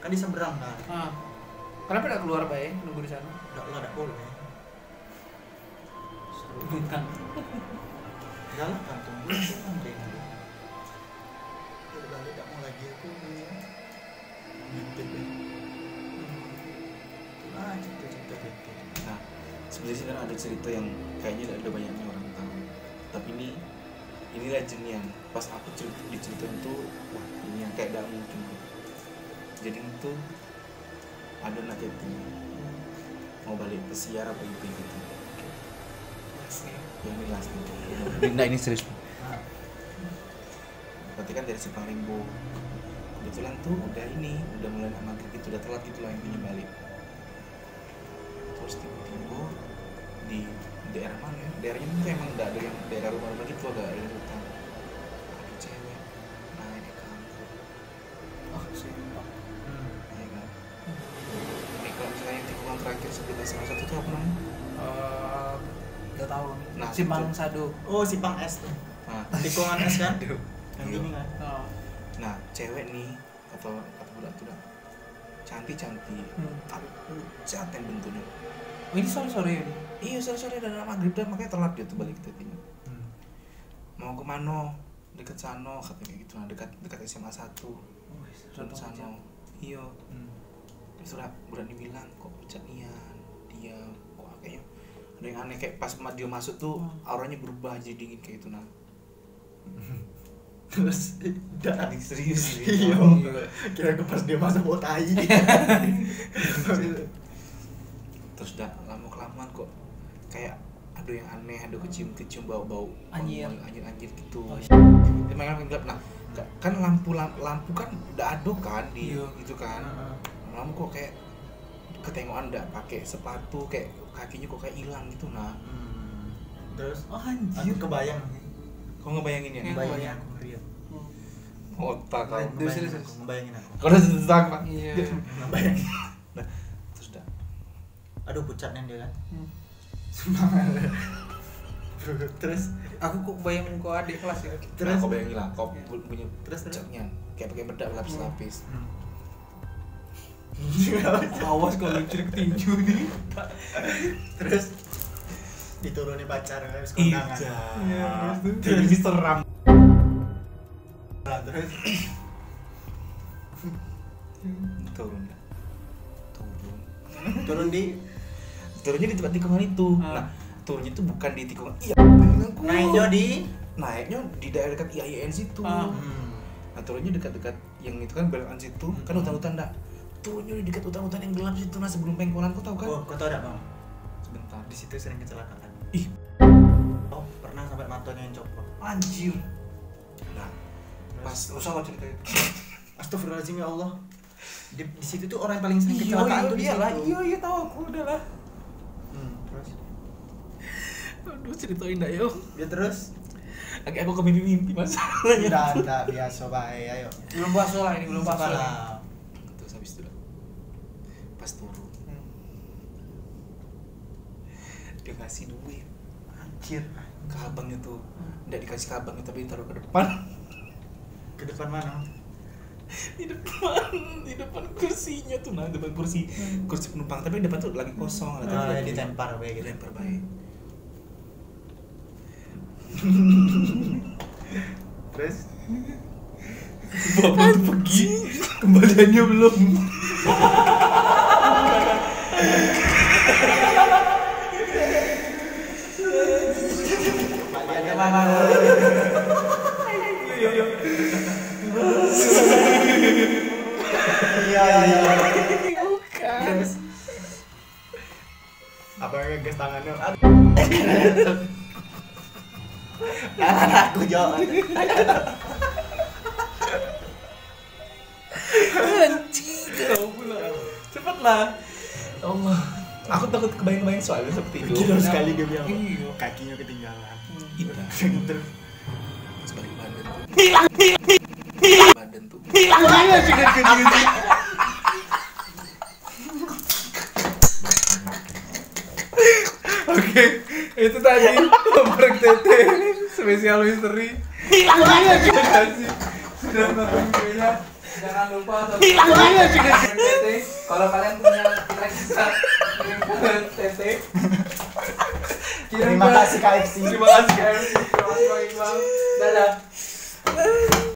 Kan di seberang kan. Ah. Kenapa enggak keluar bae nunggu di sana? Enggak boleh. Bintang. Enggak lah kan tunggu nanti. Udah balik enggak mau lagi aku. Gitu deh. Nah, cerita. Nah, sebenarnya sih kan ada cerita yang kayaknya tidak ada banyaknya orang tahu. Tapi ini legend yang pas aku diceritain tuh, wah ini yang kayak gak mungkin. Jadi itu ada anak yatim mau balik ke siar apa gitu. Yang ini last nih. Nah ini serius. Berarti kan dari Simpang Rimbo. Kebetulan tuh udah mulai maghrib gitu, udah telat gitu lah intinya balik. Terus tiba-tiba di daerah mana ya? Daerahnya tuh emang nggak ada yang daerah rumah-rumah gitu, agak ada hutan. Ada cewek naik ke angkot. Oh, sumpah. Ya kan? Ini kalau misalnya yang tikungan terakhir sebelum SMA 1 itu apa namanya? Udah tahu. Nah, Simpang itu. Sado. Oh, Simpang S tuh. Nah, Tikungan S kan? Yang ini kan. Oh. nah cewek nih kata budak tuh dah cantik tapi pucat yang bentuknya. Oh, ini sore-sore ini. Iya sore-sore dan maghrib dan makanya telat dia tuh balik tadi. Mau kemana? Dekat sana katanya kayak gitu. Nah dekat SMA 1. Dekat sana. Iya. Terus udah berani bilang kok pucat nian dia kok kayaknya ada yang aneh kayak pas dia masuk tuh auranya berubah jadi dingin kayak gitu nah. Terus udah Serius iya. Kira ke pas dia masuk bawa tai. Terus udah lama-kelamaan kok kayak ada yang aneh, ada kecium bau-bau Anjir. anjir gitu. Oh, Dia main gelap. Nah, kan lampu kan udah ada kan di Iya. gitu kan. Lampu kok kayak ketengokan enggak pakai sepatu kayak kakinya kok kayak hilang gitu nah. Terus Oh, aku anjir. kebayang. Kau ngebayangin ya? Iya. Kebayangin aku lihat. Otak kau. Ngebayangin aku. Kau udah tentang Pak. Iya. Ngebayangin. Nah, terus udah. Aduh, pucatnya dia kan. Terus Terus aku kok bayang kok adik kelas ya. Nah, kau bayangin lah, kau Iya. punya Terus. pucatnya kayak pakai bedak lapis-lapis. Awas kalau lucu tinju nih. Terus diturunin pacar habis kondangan. Iya. Jadi seram. Nah, terus Turun. Turunnya di tempat tikungan itu. Nah, turunnya itu bukan di tikungan. Iya. naiknya di Naiknya di daerah dekat IAIN situ. Nah, turunnya dekat-dekat yang itu kan belokan situ, kan hutan-hutan dah. Turunnya di dekat hutan-hutan yang gelap situ, nah sebelum pengkolan, kau tahu kan? Oh, kau tahu enggak, Bang? Sebentar. Di situ sering kecelakaan. Ih. Oh, pernah sampai matonya yang copot. Anjir. Nah, pas usah kau cerita itu. Astagfirullahaladzim ya Allah. Di situ tuh orang yang paling sering kecelakaan tuh di situ. Iya tahu aku udah lah. Terus Aduh ceritain dah yo. dia terus Lagi aku ke mimpi-mimpi masalahnya. Tidak biasa baik, ayo. Belum puasa lah ini, belum puasa. Salah. Terus habis itu pas turun dia ngasih duit Anjir. ke abangnya tuh. Nggak dikasih ke abangnya tapi taruh ke depan. Ke depan mana? Di depan kursinya tuh, nah depan kursi penumpang, tapi depan tuh lagi kosong. Ditempar baik gitu. Dilempar baik. Terus Bapak tuh pergi, kembaliannya belum. kembaliannya mana? Iya. Terus apa yang ngegas tangannya? Aku jawab. Cepatlah. Allah. Aku takut kebayang-bayang soalnya seperti itu. Gila sekali dia bilang. Iya. Kakinya ketinggalan. Iya. Terus Sebalik badan tuh. Badan tuh. Oke, itu tadi Pembrek Tete spesial misteri. Terima kasih sudah nonton videonya. Jangan lupa subscribe Pembrek Tete. Kalau kalian punya kisah kirim ke Tete. terima kasih KFC. Terima kasih KFC. Terima kasih Bang Iqbal. Dadah.